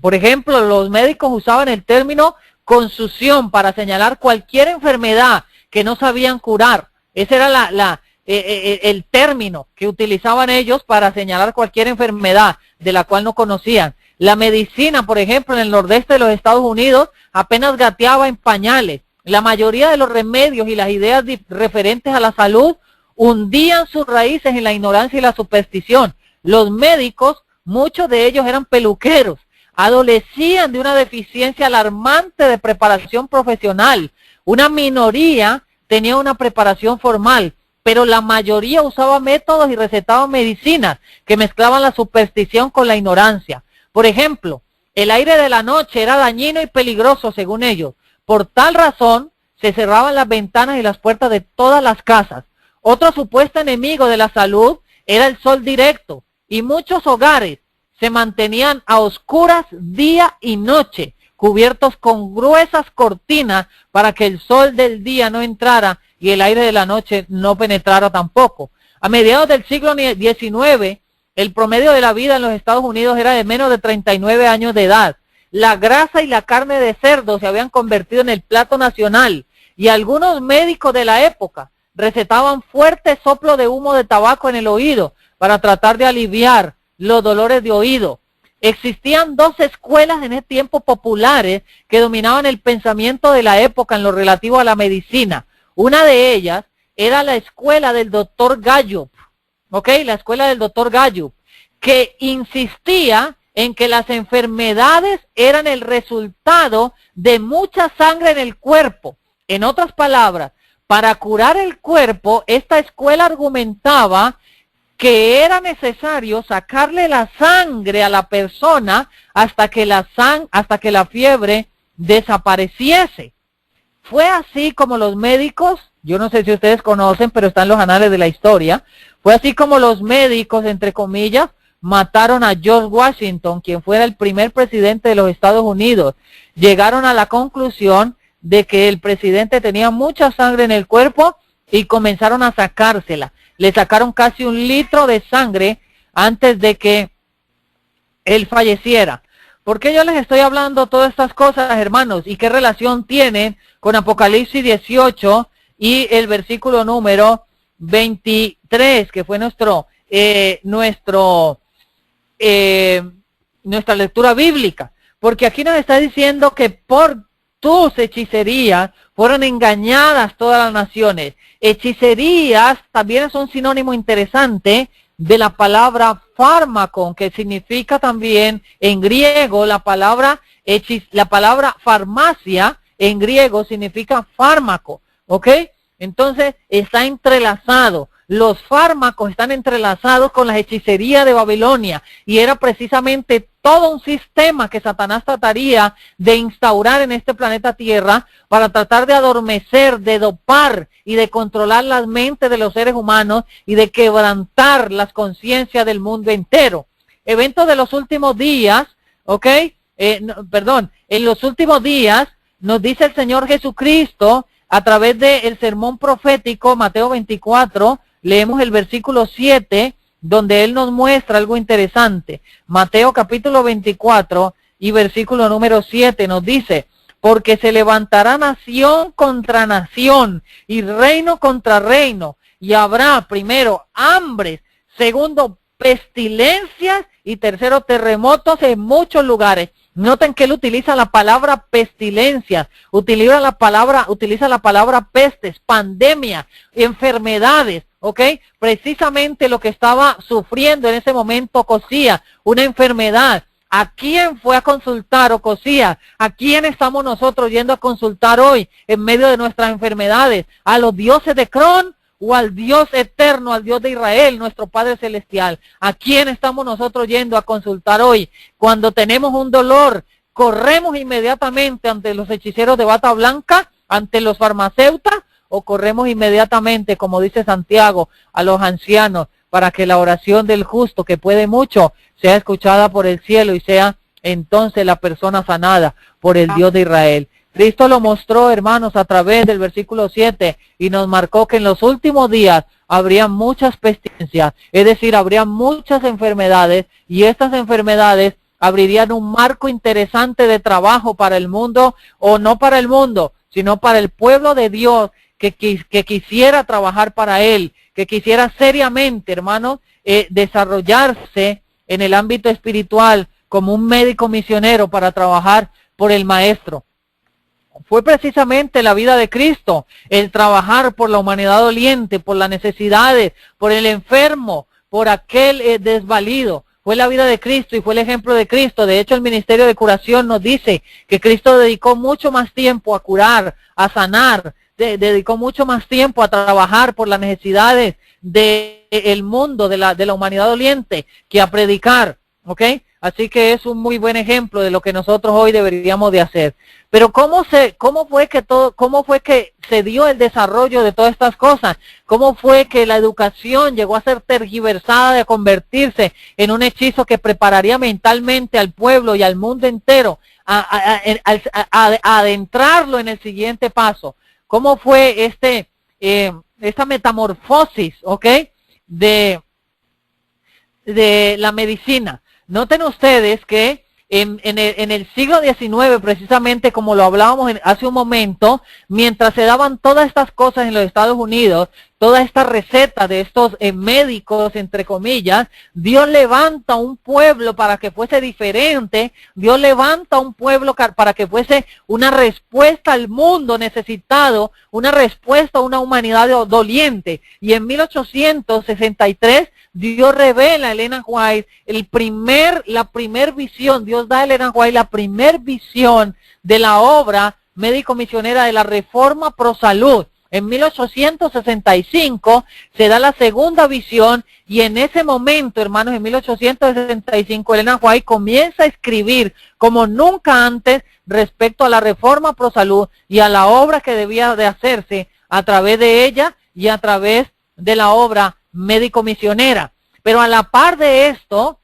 Por ejemplo, los médicos usaban el término consución para señalar cualquier enfermedad que no sabían curar. Ese era el término que utilizaban ellos para señalar cualquier enfermedad de la cual no conocían. La medicina, por ejemplo, en el nordeste de los Estados Unidos apenas gateaba en pañales. La mayoría de los remedios y las ideas referentes a la salud hundían sus raíces en la ignorancia y la superstición. Los médicos, muchos de ellos eran peluqueros, adolecían de una deficiencia alarmante de preparación profesional. Una minoría tenía una preparación formal, pero la mayoría usaba métodos y recetaban medicinas que mezclaban la superstición con la ignorancia. Por ejemplo, el aire de la noche era dañino y peligroso según ellos. Por tal razón, se cerraban las ventanas y las puertas de todas las casas. Otro supuesto enemigo de la salud era el sol directo, y muchos hogares se mantenían a oscuras día y noche, cubiertos con gruesas cortinas para que el sol del día no entrara y el aire de la noche no penetrara tampoco. A mediados del siglo XIX, el promedio de la vida en los Estados Unidos era de menos de 39 años de edad. La grasa y la carne de cerdo se habían convertido en el plato nacional y algunos médicos de la época recetaban fuerte soplo de humo de tabaco en el oído para tratar de aliviar los dolores de oído. Existían dos escuelas en ese tiempo populares que dominaban el pensamiento de la época en lo relativo a la medicina. Una de ellas era la escuela del doctor Gallup, ¿ok? La escuela del doctor Gallup, que insistía en que las enfermedades eran el resultado de mucha sangre en el cuerpo. En otras palabras, para curar el cuerpo, esta escuela argumentaba que era necesario sacarle la sangre a la persona hasta que la fiebre desapareciese. Fue así como los médicos, yo no sé si ustedes conocen, pero están los anales de la historia, fue así como los médicos, entre comillas, mataron a George Washington, quien fuera el primer presidente de los Estados Unidos. Llegaron a la conclusión de que el presidente tenía mucha sangre en el cuerpo y comenzaron a sacársela. Le sacaron casi 1 litro de sangre antes de que él falleciera. ¿Por qué yo les estoy hablando todas estas cosas, hermanos? ¿Y qué relación tienen con Apocalipsis 18 y el versículo número 23, que fue nuestra lectura bíblica? Porque aquí nos está diciendo que por tus hechicerías fueron engañadas todas las naciones. Hechicerías también es un sinónimo interesante de la palabra fármaco, que significa también en griego la palabra farmacia, en griego significa fármaco, ¿ok? Entonces está entrelazado. Los fármacos están entrelazados con las hechicerías de Babilonia, y era precisamente todo un sistema que Satanás trataría de instaurar en este planeta Tierra para tratar de adormecer, de dopar y de controlar las mentes de los seres humanos y de quebrantar las conciencias del mundo entero. Eventos de los últimos días, ¿ok? En los últimos días nos dice el Señor Jesucristo a través del sermón profético, Mateo 24, leemos el versículo 7, donde Él nos muestra algo interesante. Mateo capítulo 24 y versículo número 7 nos dice: porque se levantará nación contra nación y reino contra reino, y habrá primero hambres, segundo pestilencias y tercero terremotos en muchos lugares. Noten que él utiliza la palabra pestilencia, utiliza la palabra pestes, pandemia, enfermedades, ¿ok? Precisamente lo que estaba sufriendo en ese momento Ocosías, una enfermedad. ¿A quién fue a consultar Ocosías? ¿A quién estamos nosotros yendo a consultar hoy en medio de nuestras enfermedades? ¿A los dioses de Cron o al Dios eterno, al Dios de Israel, nuestro Padre Celestial? ¿A quién estamos nosotros yendo a consultar hoy? Cuando tenemos un dolor, ¿corremos inmediatamente ante los hechiceros de bata blanca, ante los farmacéutas, o corremos inmediatamente, como dice Santiago, a los ancianos, para que la oración del justo, que puede mucho, sea escuchada por el cielo y sea entonces la persona sanada por el Dios de Israel? Cristo lo mostró, hermanos, a través del versículo 7, y nos marcó que en los últimos días habría muchas pestilencias, es decir, habría muchas enfermedades, y estas enfermedades abrirían un marco interesante de trabajo para el mundo, o no para el mundo, sino para el pueblo de Dios que quisiera trabajar para Él, que quisiera seriamente, hermanos, desarrollarse en el ámbito espiritual como un médico misionero para trabajar por el Maestro. Fue precisamente la vida de Cristo, el trabajar por la humanidad doliente, por las necesidades, por el enfermo, por aquel desvalido. Fue la vida de Cristo y fue el ejemplo de Cristo. De hecho, el ministerio de curación nos dice que Cristo dedicó mucho más tiempo a curar, a sanar, dedicó mucho más tiempo a trabajar por las necesidades del mundo, de la humanidad doliente, que a predicar, ¿ok? Así que es un muy buen ejemplo de lo que nosotros hoy deberíamos de hacer. Pero ¿cómo fue que se dio el desarrollo de todas estas cosas? ¿Cómo fue que la educación llegó a ser tergiversada, a convertirse en un hechizo que prepararía mentalmente al pueblo y al mundo entero a adentrarlo en el siguiente paso? ¿Cómo fue esta metamorfosis, ¿ok?, de la medicina? Noten ustedes que en el siglo XIX, precisamente como lo hablábamos hace un momento, mientras se daban todas estas cosas en los Estados Unidos, toda esta receta de estos médicos, entre comillas, Dios levanta un pueblo para que fuese diferente. Dios levanta un pueblo para que fuese una respuesta al mundo necesitado, una respuesta a una humanidad doliente. Y en 1863, Dios revela a Ellen White la primer visión. Dios da a Ellen White la primer visión de la obra médico-misionera de la Reforma Pro Salud. En 1865 se da la segunda visión y en ese momento, hermanos, en 1865, Elena White comienza a escribir como nunca antes respecto a la reforma pro salud y a la obra que debía de hacerse a través de ella y a través de la obra médico-misionera. Pero a la par de esto,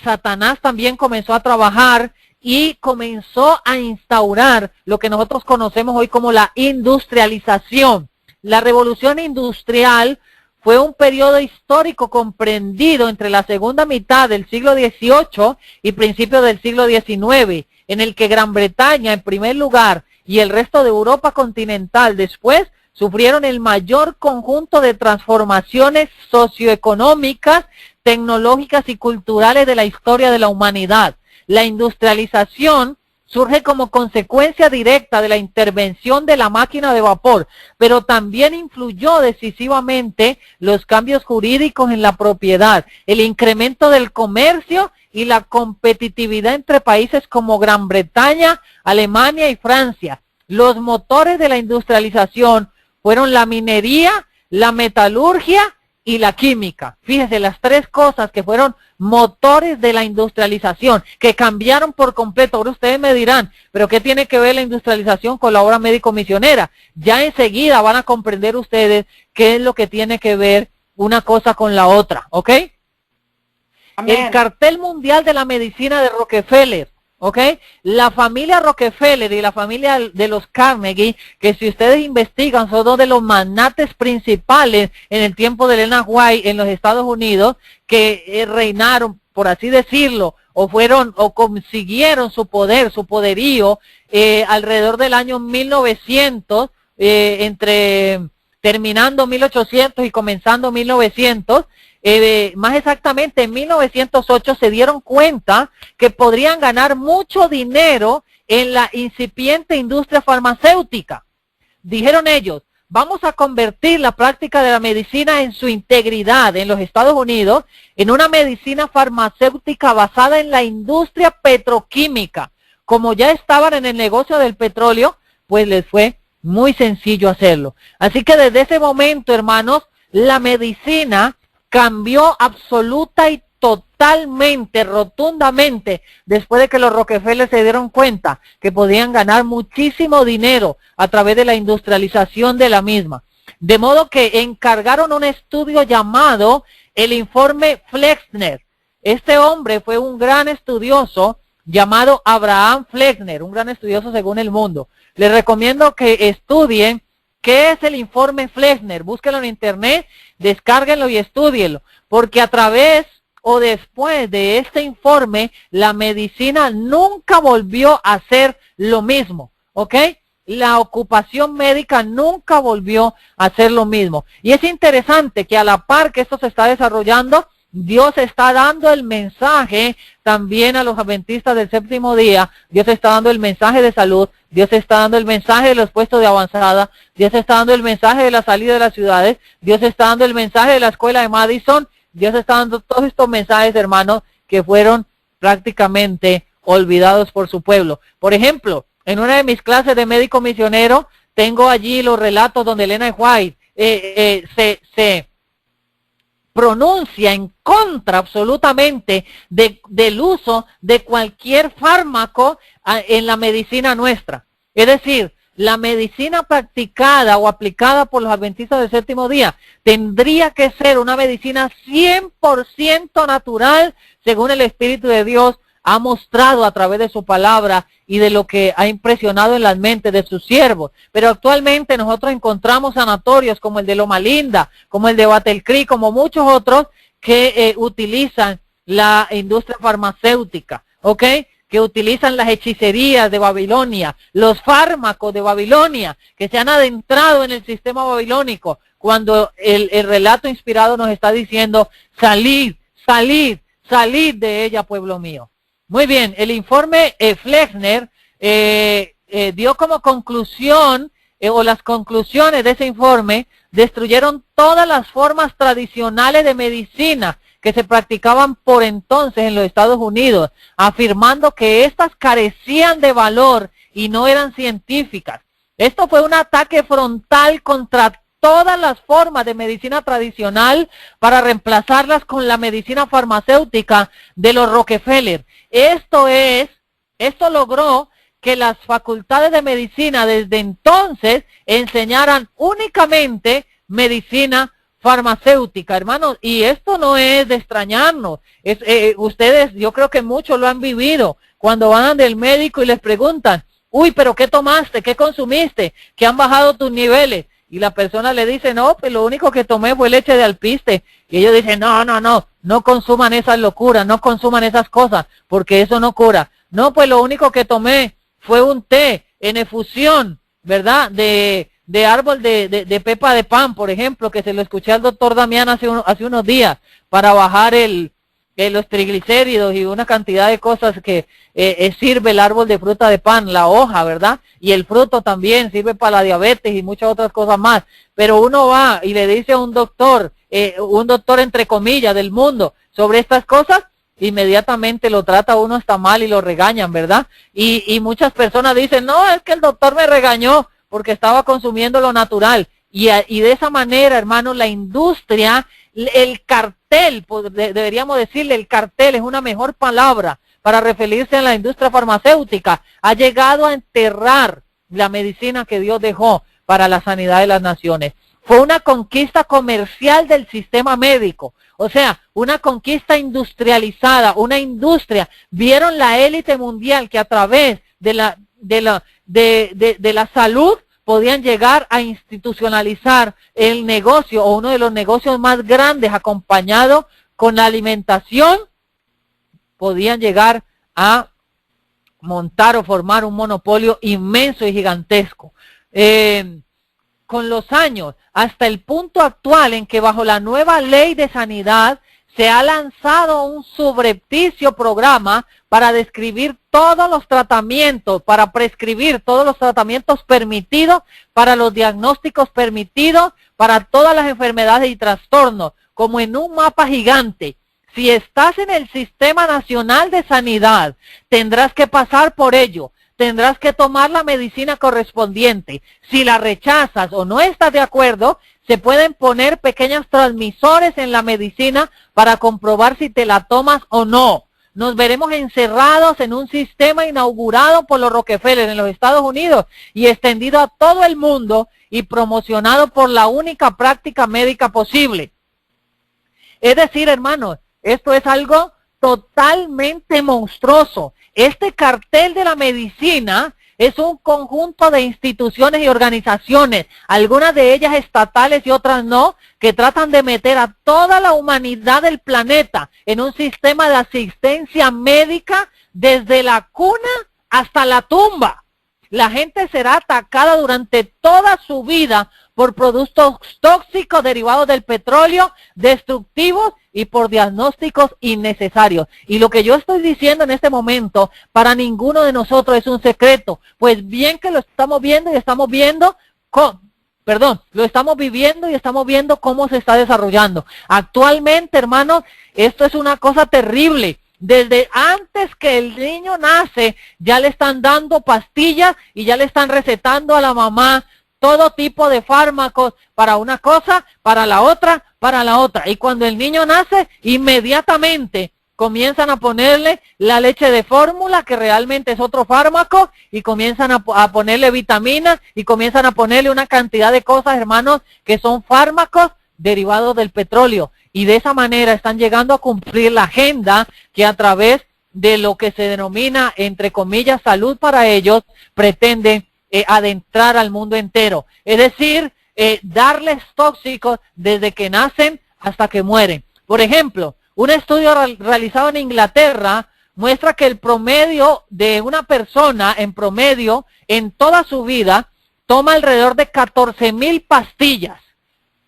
Satanás también comenzó a trabajar y comenzó a instaurar lo que nosotros conocemos hoy como la industrialización. La revolución industrial fue un periodo histórico comprendido entre la segunda mitad del siglo XVIII y principios del siglo XIX, en el que Gran Bretaña en primer lugar y el resto de Europa continental después sufrieron el mayor conjunto de transformaciones socioeconómicas, tecnológicas y culturales de la historia de la humanidad. La industrialización surge como consecuencia directa de la intervención de la máquina de vapor, pero también influyó decisivamente los cambios jurídicos en la propiedad, el incremento del comercio y la competitividad entre países como Gran Bretaña, Alemania y Francia. Los motores de la industrialización fueron la minería, la metalurgia y la química. Fíjese, las tres cosas que fueron motores de la industrialización, que cambiaron por completo. Ahora ustedes me dirán, ¿pero qué tiene que ver la industrialización con la obra médico-misionera? Ya enseguida van a comprender ustedes qué es lo que tiene que ver una cosa con la otra, ¿ok? Amén. El cartel mundial de la medicina de Rockefeller, ¿ok? La familia Rockefeller y la familia de los Carnegie, que si ustedes investigan son dos de los magnates principales en el tiempo de Elena White en los Estados Unidos, que reinaron, por así decirlo, o consiguieron su poder, su poderío, alrededor del año 1900, terminando 1800 y comenzando 1900, más exactamente en 1908 se dieron cuenta que podrían ganar mucho dinero en la incipiente industria farmacéutica. Dijeron ellos, vamos a convertir la práctica de la medicina en su integridad en los Estados Unidos en una medicina farmacéutica basada en la industria petroquímica. Como ya estaban en el negocio del petróleo, pues les fue muy sencillo hacerlo. Así que desde ese momento, hermanos, la medicina cambió absoluta y totalmente, rotundamente, después de que los Rockefeller se dieron cuenta que podían ganar muchísimo dinero a través de la industrialización de la misma. De modo que encargaron un estudio llamado el informe Flexner. Este hombre fue un gran estudioso llamado Abraham Flexner, un gran estudioso según el mundo. Les recomiendo que estudien qué es el informe Flexner. Búsquenlo en internet, descárguenlo y estúdienlo, porque a través o después de este informe, la medicina nunca volvió a ser lo mismo, ¿ok? La ocupación médica nunca volvió a ser lo mismo. Y es interesante que a la par que esto se está desarrollando, Dios está dando el mensaje también a los adventistas del séptimo día. Dios está dando el mensaje de salud. Dios está dando el mensaje de los puestos de avanzada. Dios está dando el mensaje de la salida de las ciudades. Dios está dando el mensaje de la escuela de Madison. Dios está dando todos estos mensajes, hermanos, que fueron prácticamente olvidados por su pueblo. Por ejemplo, en una de mis clases de médico misionero, tengo allí los relatos donde Elena White se pronuncia en contra absolutamente del uso de cualquier fármaco en la medicina nuestra. Es decir, la medicina practicada o aplicada por los adventistas del séptimo día tendría que ser una medicina 100% natural, según el Espíritu de Dios ha mostrado a través de su palabra y de lo que ha impresionado en las mentes de sus siervos. Pero actualmente nosotros encontramos sanatorios como el de Loma Linda, como el de Battle Creek, como muchos otros que utilizan la industria farmacéutica, ¿ok? Que utilizan las hechicerías de Babilonia, los fármacos de Babilonia, que se han adentrado en el sistema babilónico, cuando el relato inspirado nos está diciendo, salid, salid, salid de ella, pueblo mío. Muy bien, el informe Flexner dio como conclusión, o las conclusiones de ese informe, destruyeron todas las formas tradicionales de medicina que se practicaban por entonces en los Estados Unidos, afirmando que éstas carecían de valor y no eran científicas. Esto fue un ataque frontal contra todas las formas de medicina tradicional para reemplazarlas con la medicina farmacéutica de los Rockefeller. Esto logró que las facultades de medicina desde entonces enseñaran únicamente medicina farmacéutica, hermanos, y esto no es de extrañarnos. Ustedes, yo creo que muchos lo han vivido, cuando van del médico y les preguntan, uy, pero ¿qué tomaste? ¿Qué consumiste? ¿Que han bajado tus niveles? Y la persona le dice, no, pues lo único que tomé fue leche de alpiste. Y ellos dicen, no consuman esas locuras, no consuman esas cosas, porque eso no cura. No, pues lo único que tomé fue un té en efusión, ¿verdad? De árbol de pepa de pan, por ejemplo, que se lo escuché al doctor Damián hace unos días, para bajar los triglicéridos y una cantidad de cosas que sirve el árbol de fruta de pan, la hoja, ¿verdad? Y el fruto también sirve para la diabetes y muchas otras cosas más. Pero uno va y le dice a un doctor entre comillas del mundo sobre estas cosas, inmediatamente lo trata uno hasta mal y lo regañan, ¿verdad? Y muchas personas dicen, no, es que el doctor me regañó porque estaba consumiendo lo natural. Y de esa manera, hermanos, la industria, el cartel, deberíamos decirle, el cartel es una mejor palabra para referirse a la industria farmacéutica, ha llegado a enterrar la medicina que Dios dejó para la sanidad de las naciones. Fue una conquista comercial del sistema médico, o sea, una conquista industrializada, una industria. Vieron la élite mundial que a través de la salud podían llegar a institucionalizar el negocio, o uno de los negocios más grandes, acompañado con la alimentación, podían llegar a montar o formar un monopolio inmenso y gigantesco. Con los años, hasta el punto actual en que bajo la nueva ley de sanidad se ha lanzado un subrepticio programa para describir todos los tratamientos, para prescribir todos los tratamientos permitidos, para los diagnósticos permitidos, para todas las enfermedades y trastornos, como en un mapa gigante. Si estás en el Sistema Nacional de Sanidad, tendrás que pasar por ello. Tendrás que tomar la medicina correspondiente. Si la rechazas o no estás de acuerdo, se pueden poner pequeños transmisores en la medicina para comprobar si te la tomas o no. Nos veremos encerrados en un sistema inaugurado por los Rockefeller en los Estados Unidos y extendido a todo el mundo y promocionado por la única práctica médica posible. Es decir, hermanos, esto es algo totalmente monstruoso. Este cartel de la medicina es un conjunto de instituciones y organizaciones, algunas de ellas estatales y otras no, que tratan de meter a toda la humanidad del planeta en un sistema de asistencia médica desde la cuna hasta la tumba. La gente será atacada durante toda su vida por productos tóxicos derivados del petróleo, destructivos y por diagnósticos innecesarios. Y lo que yo estoy diciendo en este momento, para ninguno de nosotros es un secreto, pues bien que lo estamos viendo y estamos viendo, lo estamos viviendo y estamos viendo cómo se está desarrollando. Actualmente, hermanos, esto es una cosa terrible. Desde antes que el niño nace, ya le están dando pastillas y ya le están recetando a la mamá todo tipo de fármacos para una cosa, para la otra, para la otra. Y cuando el niño nace, inmediatamente comienzan a ponerle la leche de fórmula, que realmente es otro fármaco, y comienzan a ponerle vitaminas, y comienzan a ponerle una cantidad de cosas, hermanos, que son fármacos derivados del petróleo. Y de esa manera están llegando a cumplir la agenda que a través de lo que se denomina, entre comillas, salud para ellos, pretenden adentrar al mundo entero. Es decir, darles tóxicos desde que nacen hasta que mueren. Por ejemplo, un estudio realizado en Inglaterra muestra que el promedio de una persona, en promedio, en toda su vida, toma alrededor de 14,000 pastillas,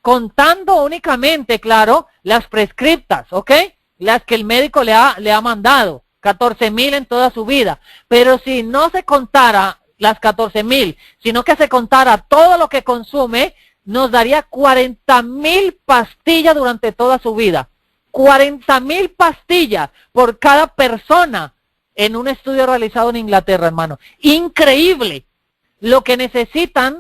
contando únicamente, claro, las prescriptas, ¿ok? Las que el médico le ha mandado, 14,000 en toda su vida. Pero si no se contara las 14,000, sino que se contara todo lo que consume, nos daría 40,000 pastillas durante toda su vida. 40,000 pastillas por cada persona en un estudio realizado en Inglaterra, hermano. Increíble. lo que necesita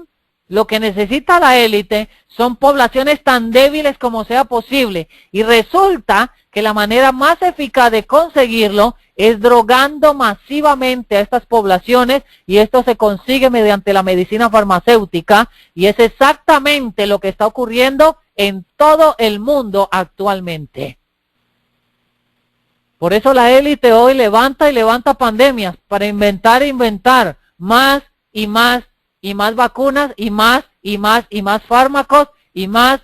la élite son poblaciones tan débiles como sea posible. Y resulta que la manera más eficaz de conseguirlo es drogando masivamente a estas poblaciones, y esto se consigue mediante la medicina farmacéutica, y es exactamente lo que está ocurriendo en todo el mundo actualmente. Por eso la élite hoy levanta y levanta pandemias para inventar e inventar más y más y más vacunas y más y más y más fármacos y más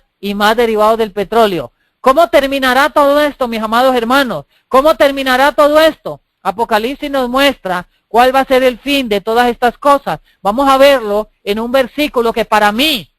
derivados del petróleo. ¿Cómo terminará todo esto, mis amados hermanos? ¿Cómo terminará todo esto? Apocalipsis nos muestra cuál va a ser el fin de todas estas cosas. Vamos a verlo en un versículo que para mí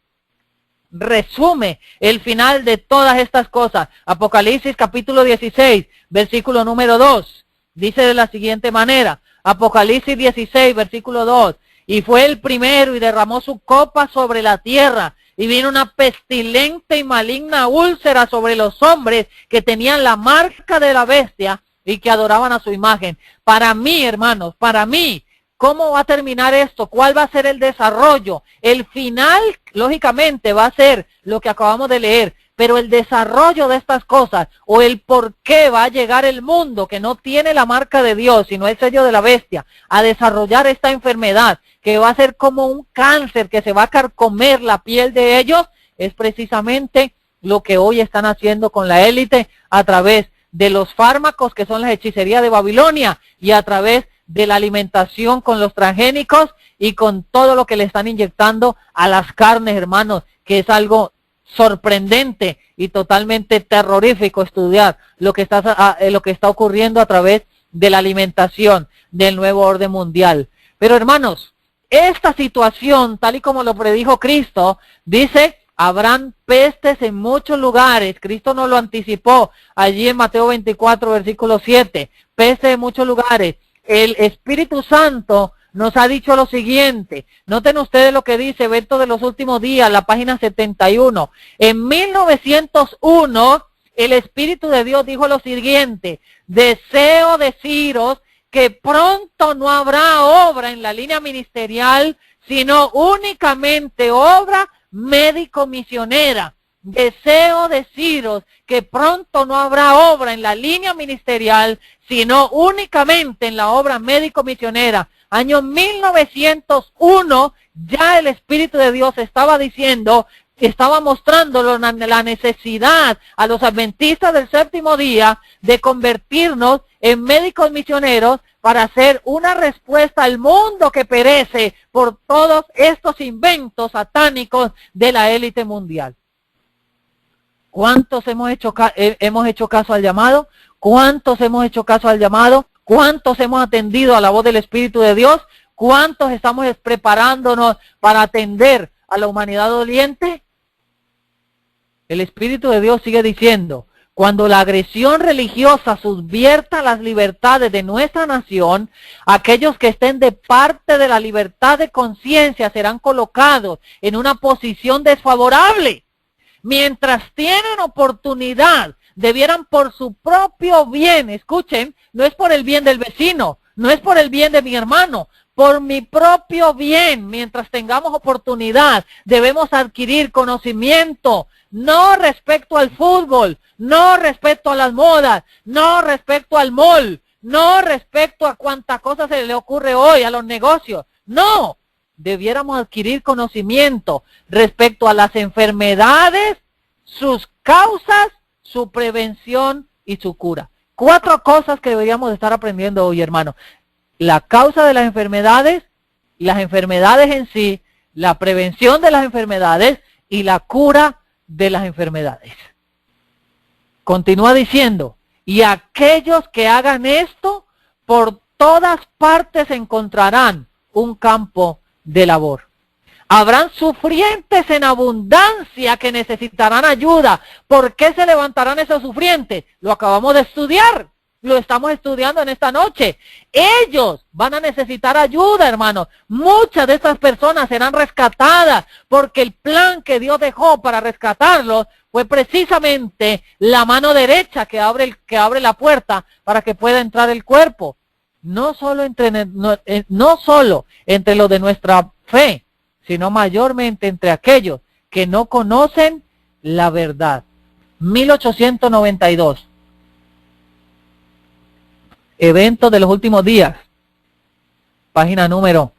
resume el final de todas estas cosas. Apocalipsis capítulo 16, versículo número 2. Dice de la siguiente manera, Apocalipsis 16, versículo 2. Y fue el primero y derramó su copa sobre la tierra, y vino una pestilente y maligna úlcera sobre los hombres que tenían la marca de la bestia y que adoraban a su imagen. Para mí, hermanos, para mí, ¿cómo va a terminar esto? ¿Cuál va a ser el desarrollo? El final, lógicamente, va a ser lo que acabamos de leer, pero el desarrollo de estas cosas, o el por qué va a llegar el mundo que no tiene la marca de Dios, sino el sello de la bestia, a desarrollar esta enfermedad, que va a ser como un cáncer que se va a carcomer la piel de ellos, es precisamente lo que hoy están haciendo con la élite a través de los fármacos que son las hechicerías de Babilonia, y a través de la alimentación con los transgénicos y con todo lo que le están inyectando a las carnes, hermanos, que es algo sorprendente y totalmente terrorífico estudiar lo que está ocurriendo a través de la alimentación del nuevo orden mundial. Pero hermanos, esta situación, tal y como lo predijo Cristo, dice, habrán pestes en muchos lugares. Cristo nos lo anticipó allí en Mateo 24, versículo 7. Pestes en muchos lugares. El Espíritu Santo nos ha dicho lo siguiente. Noten ustedes lo que dice Evento de los Últimos Días, la página 71. En 1901, el Espíritu de Dios dijo lo siguiente: deseo deciros que pronto no habrá obra en la línea ministerial, sino únicamente obra médico-misionera. Deseo deciros que pronto no habrá obra en la línea ministerial, sino únicamente en la obra médico-misionera. Año 1901, ya el Espíritu de Dios estaba diciendo, estaba mostrando la necesidad a los adventistas del séptimo día de convertirnos en médicos misioneros para hacer una respuesta al mundo que perece por todos estos inventos satánicos de la élite mundial. ¿Cuántos hemos hecho caso al llamado? ¿Cuántos hemos hecho caso al llamado? ¿Cuántos hemos atendido a la voz del Espíritu de Dios? ¿Cuántos estamos preparándonos para atender a la humanidad doliente? El Espíritu de Dios sigue diciendo, cuando la agresión religiosa subvierta las libertades de nuestra nación, aquellos que estén de parte de la libertad de conciencia serán colocados en una posición desfavorable. Mientras tienen oportunidad, debieran por su propio bien, escuchen, no es por el bien del vecino, no es por el bien de mi hermano, por mi propio bien, mientras tengamos oportunidad, debemos adquirir conocimiento, no respecto al fútbol, no respecto a las modas, no respecto al mall, no respecto a cuánta cosa se le ocurre hoy a los negocios, no. Debiéramos adquirir conocimiento respecto a las enfermedades, sus causas, su prevención y su cura. 4 cosas que deberíamos estar aprendiendo hoy, hermano. La causa de las enfermedades en sí, la prevención de las enfermedades y la cura de las enfermedades. Continúa diciendo, y aquellos que hagan esto, por todas partes encontrarán un campo de labor. Habrán sufrientes en abundancia que necesitarán ayuda. ¿Por qué se levantarán esos sufrientes? Lo acabamos de estudiar. Lo estamos estudiando en esta noche. Ellos van a necesitar ayuda, hermanos. Muchas de estas personas serán rescatadas porque el plan que Dios dejó para rescatarlos fue precisamente la mano derecha que abre la puerta para que pueda entrar el cuerpo. No solo entre los de nuestra fe, sino mayormente entre aquellos que no conocen la verdad. 1892. Eventos de los últimos días. Página número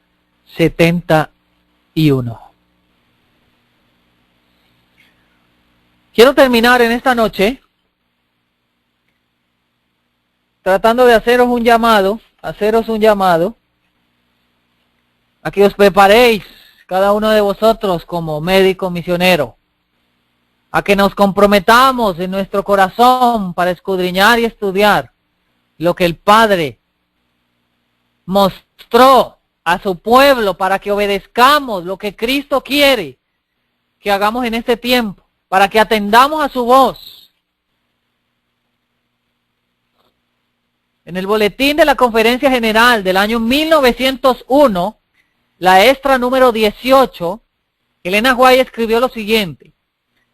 71. Quiero terminar en esta noche tratando de haceros un llamado a que os preparéis, cada uno de vosotros como médico misionero, a que nos comprometamos en nuestro corazón para escudriñar y estudiar lo que el Padre mostró a su pueblo para que obedezcamos lo que Cristo quiere que hagamos en este tiempo, para que atendamos a su voz. En el boletín de la Conferencia General del año 1901, la extra número 18, Elena White escribió lo siguiente: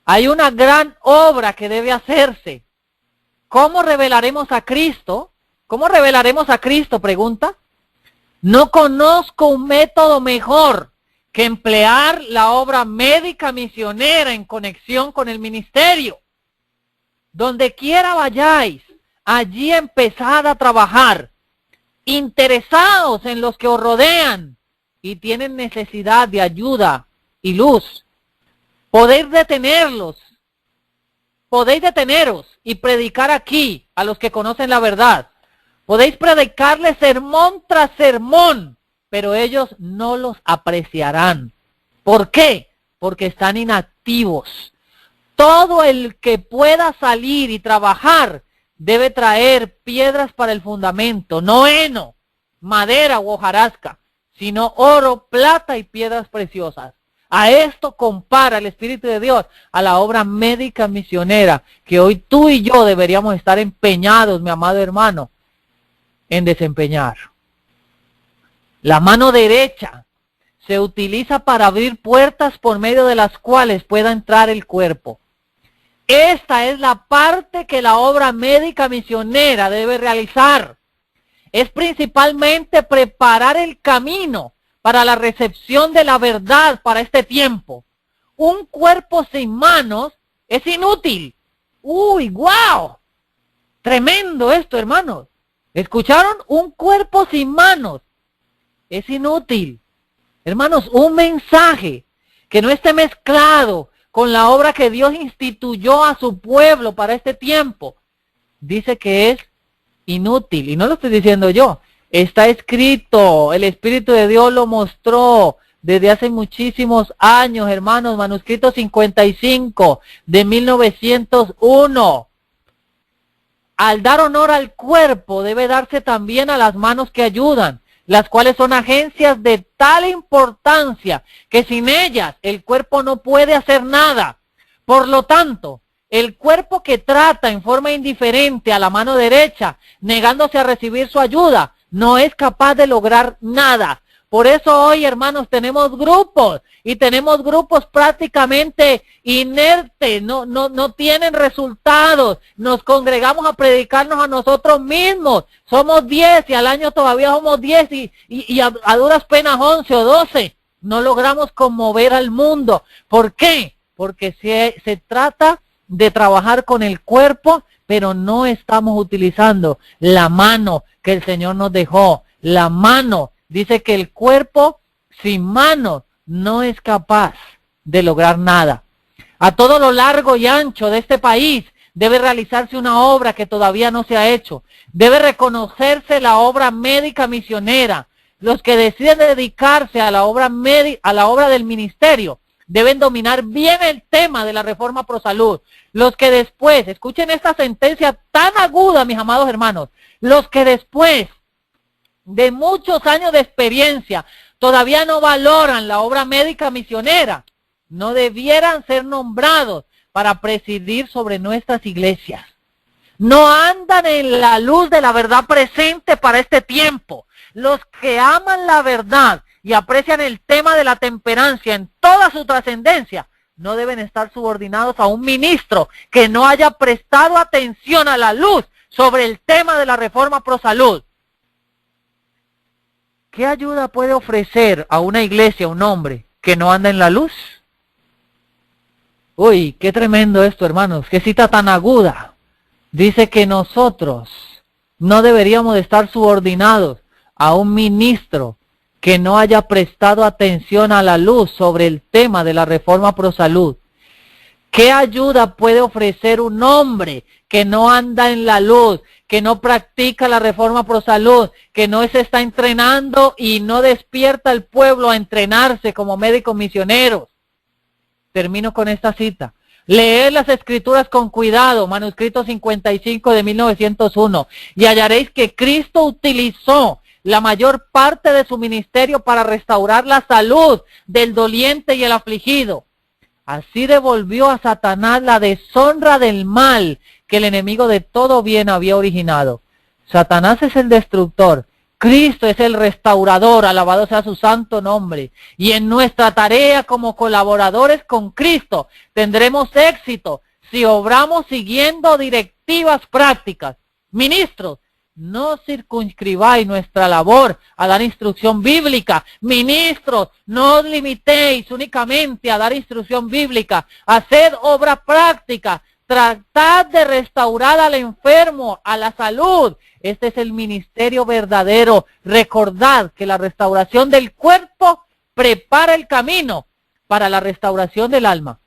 hay una gran obra que debe hacerse. ¿Cómo revelaremos a Cristo? ¿Cómo revelaremos a Cristo? Pregunta. No conozco un método mejor que emplear la obra médica misionera en conexión con el ministerio. Donde quiera vayáis, allí empezad a trabajar, interesados en los que os rodean y tienen necesidad de ayuda y luz. Podéis deteneros y predicar aquí a los que conocen la verdad. Podéis predicarles sermón tras sermón, pero ellos no los apreciarán. ¿Por qué? Porque están inactivos. Todo el que pueda salir y trabajar debe traer piedras para el fundamento, no heno, madera u hojarasca, sino oro, plata y piedras preciosas. A esto compara el Espíritu de Dios a la obra médica misionera que hoy tú y yo deberíamos estar empeñados, mi amado hermano, en desempeñar. La mano derecha se utiliza para abrir puertas por medio de las cuales pueda entrar el cuerpo. Esta es la parte que la obra médica misionera debe realizar. Es principalmente preparar el camino para la recepción de la verdad para este tiempo. Un cuerpo sin manos es inútil. ¡Uy, wow! Tremendo esto, hermanos. ¿Escucharon? Un cuerpo sin manos es inútil. Hermanos, un mensaje que no esté mezclado con la obra que Dios instituyó a su pueblo para este tiempo, dice que es inútil. Y no lo estoy diciendo yo. Está escrito, el Espíritu de Dios lo mostró desde hace muchísimos años, hermanos. Manuscrito 55 de 1901. Al dar honor al cuerpo debe darse también a las manos que ayudan, las cuales son agencias de tal importancia que sin ellas el cuerpo no puede hacer nada. Por lo tanto, el cuerpo que trata en forma indiferente a la mano derecha, negándose a recibir su ayuda, no es capaz de lograr nada. Por eso hoy, hermanos, tenemos grupos y tenemos grupos prácticamente inertes, no tienen resultados. Nos congregamos a predicarnos a nosotros mismos. Somos 10 y al año todavía somos 10 y a duras penas 11 o 12. No logramos conmover al mundo. ¿Por qué? Porque se trata de trabajar con el cuerpo, pero no estamos utilizando la mano que el Señor nos dejó. La mano. Dice que el cuerpo sin manos no es capaz de lograr nada. A todo lo largo y ancho de este país debe realizarse una obra que todavía no se ha hecho. Debe reconocerse la obra médica misionera. Los que deciden dedicarse a la obra del ministerio deben dominar bien el tema de la reforma pro salud. Los que después, escuchen esta sentencia tan aguda, mis amados hermanos, los que después de muchos años de experiencia todavía no valoran la obra médica misionera, no debieran ser nombrados para presidir sobre nuestras iglesias. No andan en la luz de la verdad presente para este tiempo. Los que aman la verdad y aprecian el tema de la temperancia en toda su trascendencia, no deben estar subordinados a un ministro que no haya prestado atención a la luz sobre el tema de la reforma pro salud. ¿qué ayuda puede ofrecer a una iglesia un hombre que no anda en la luz? Uy, qué tremendo esto, hermanos, qué cita tan aguda. Dice que nosotros no deberíamos de estar subordinados a un ministro que no haya prestado atención a la luz sobre el tema de la reforma pro salud. ¿Qué ayuda puede ofrecer un hombre que no anda en la luz, que no practica la reforma pro salud, que no se está entrenando y no despierta al pueblo a entrenarse como médicos misioneros? Termino con esta cita. Leed las escrituras con cuidado, manuscrito 55 de 1901, y hallaréis que Cristo utilizó la mayor parte de su ministerio para restaurar la salud del doliente y el afligido. Así devolvió a Satanás la deshonra del mal que el enemigo de todo bien había originado. Satanás es el destructor, Cristo es el restaurador, alabado sea su santo nombre. Y en nuestra tarea como colaboradores con Cristo tendremos éxito si obramos siguiendo directivas prácticas. Ministros, no circunscribáis nuestra labor a dar instrucción bíblica. Ministros, no os limitéis únicamente a dar instrucción bíblica. Haced obra práctica. Tratad de restaurar al enfermo, a la salud. Este es el ministerio verdadero. Recordad que la restauración del cuerpo prepara el camino para la restauración del alma.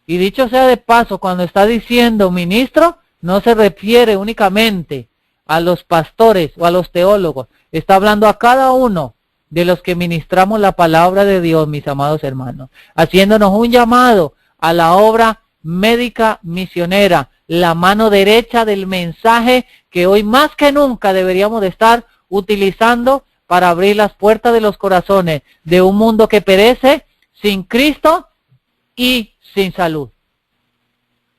Y dicho sea de paso, cuando está diciendo ministro, no se refiere únicamente a los pastores o a los teólogos. Está hablando a cada uno de los que ministramos la palabra de Dios, mis amados hermanos, haciéndonos un llamado a la obra médica misionera, la mano derecha del mensaje que hoy más que nunca deberíamos de estar utilizando para abrir las puertas de los corazones de un mundo que perece sin Cristo y sin salud.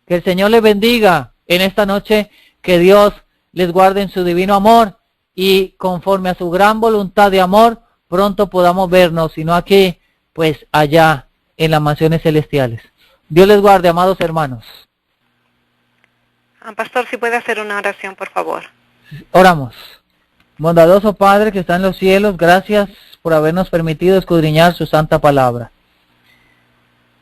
Que el Señor les bendiga en esta noche, que Dios les guarde en su divino amor y conforme a su gran voluntad de amor, pronto podamos vernos, si no aquí, pues allá en las mansiones celestiales. Dios les guarde, amados hermanos. Pastor, si puede hacer una oración, por favor. Oramos. Bondadoso Padre que está en los cielos, gracias por habernos permitido escudriñar su santa palabra.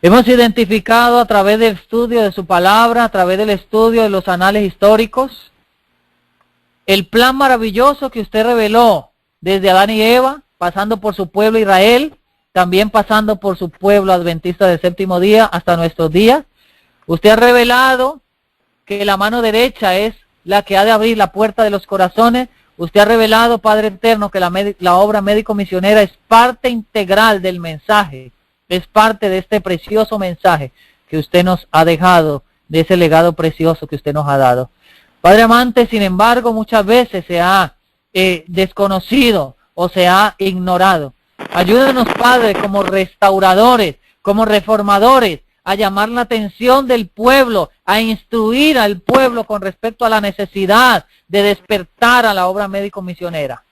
Hemos identificado a través del estudio de su palabra, a través del estudio de los anales históricos, el plan maravilloso que usted reveló desde Adán y Eva, pasando por su pueblo Israel, también pasando por su pueblo adventista del séptimo día hasta nuestros días. Usted ha revelado que la mano derecha es la que ha de abrir la puerta de los corazones. Usted ha revelado, Padre eterno, que la obra médico-misionera es parte integral del mensaje, es parte de este precioso mensaje que usted nos ha dejado, de ese legado precioso que usted nos ha dado. Padre amante, sin embargo, muchas veces se ha desconocido o se ha ignorado. Ayúdanos, Padre, como restauradores, como reformadores, a llamar la atención del pueblo, a instruir al pueblo con respecto a la necesidad de despertar a la obra médico-misionera.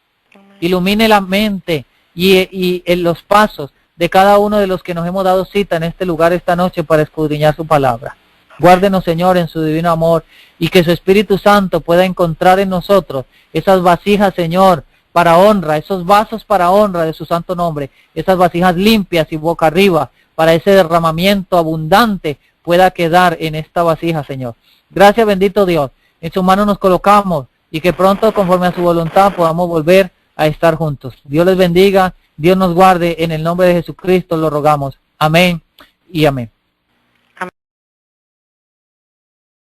Ilumine la mente y en los pasos de cada uno de los que nos hemos dado cita en este lugar esta noche para escudriñar su palabra. Guárdenos, Señor, en su divino amor, y que su Espíritu Santo pueda encontrar en nosotros esas vasijas, Señor, para honra, esos vasos para honra de su santo nombre, esas vasijas limpias y boca arriba, para ese derramamiento abundante pueda quedar en esta vasija, Señor. Gracias, bendito Dios. En sus manos nos colocamos y que pronto, conforme a su voluntad, podamos volver a estar juntos. Dios les bendiga, Dios nos guarde, en el nombre de Jesucristo lo rogamos. Amén y amén.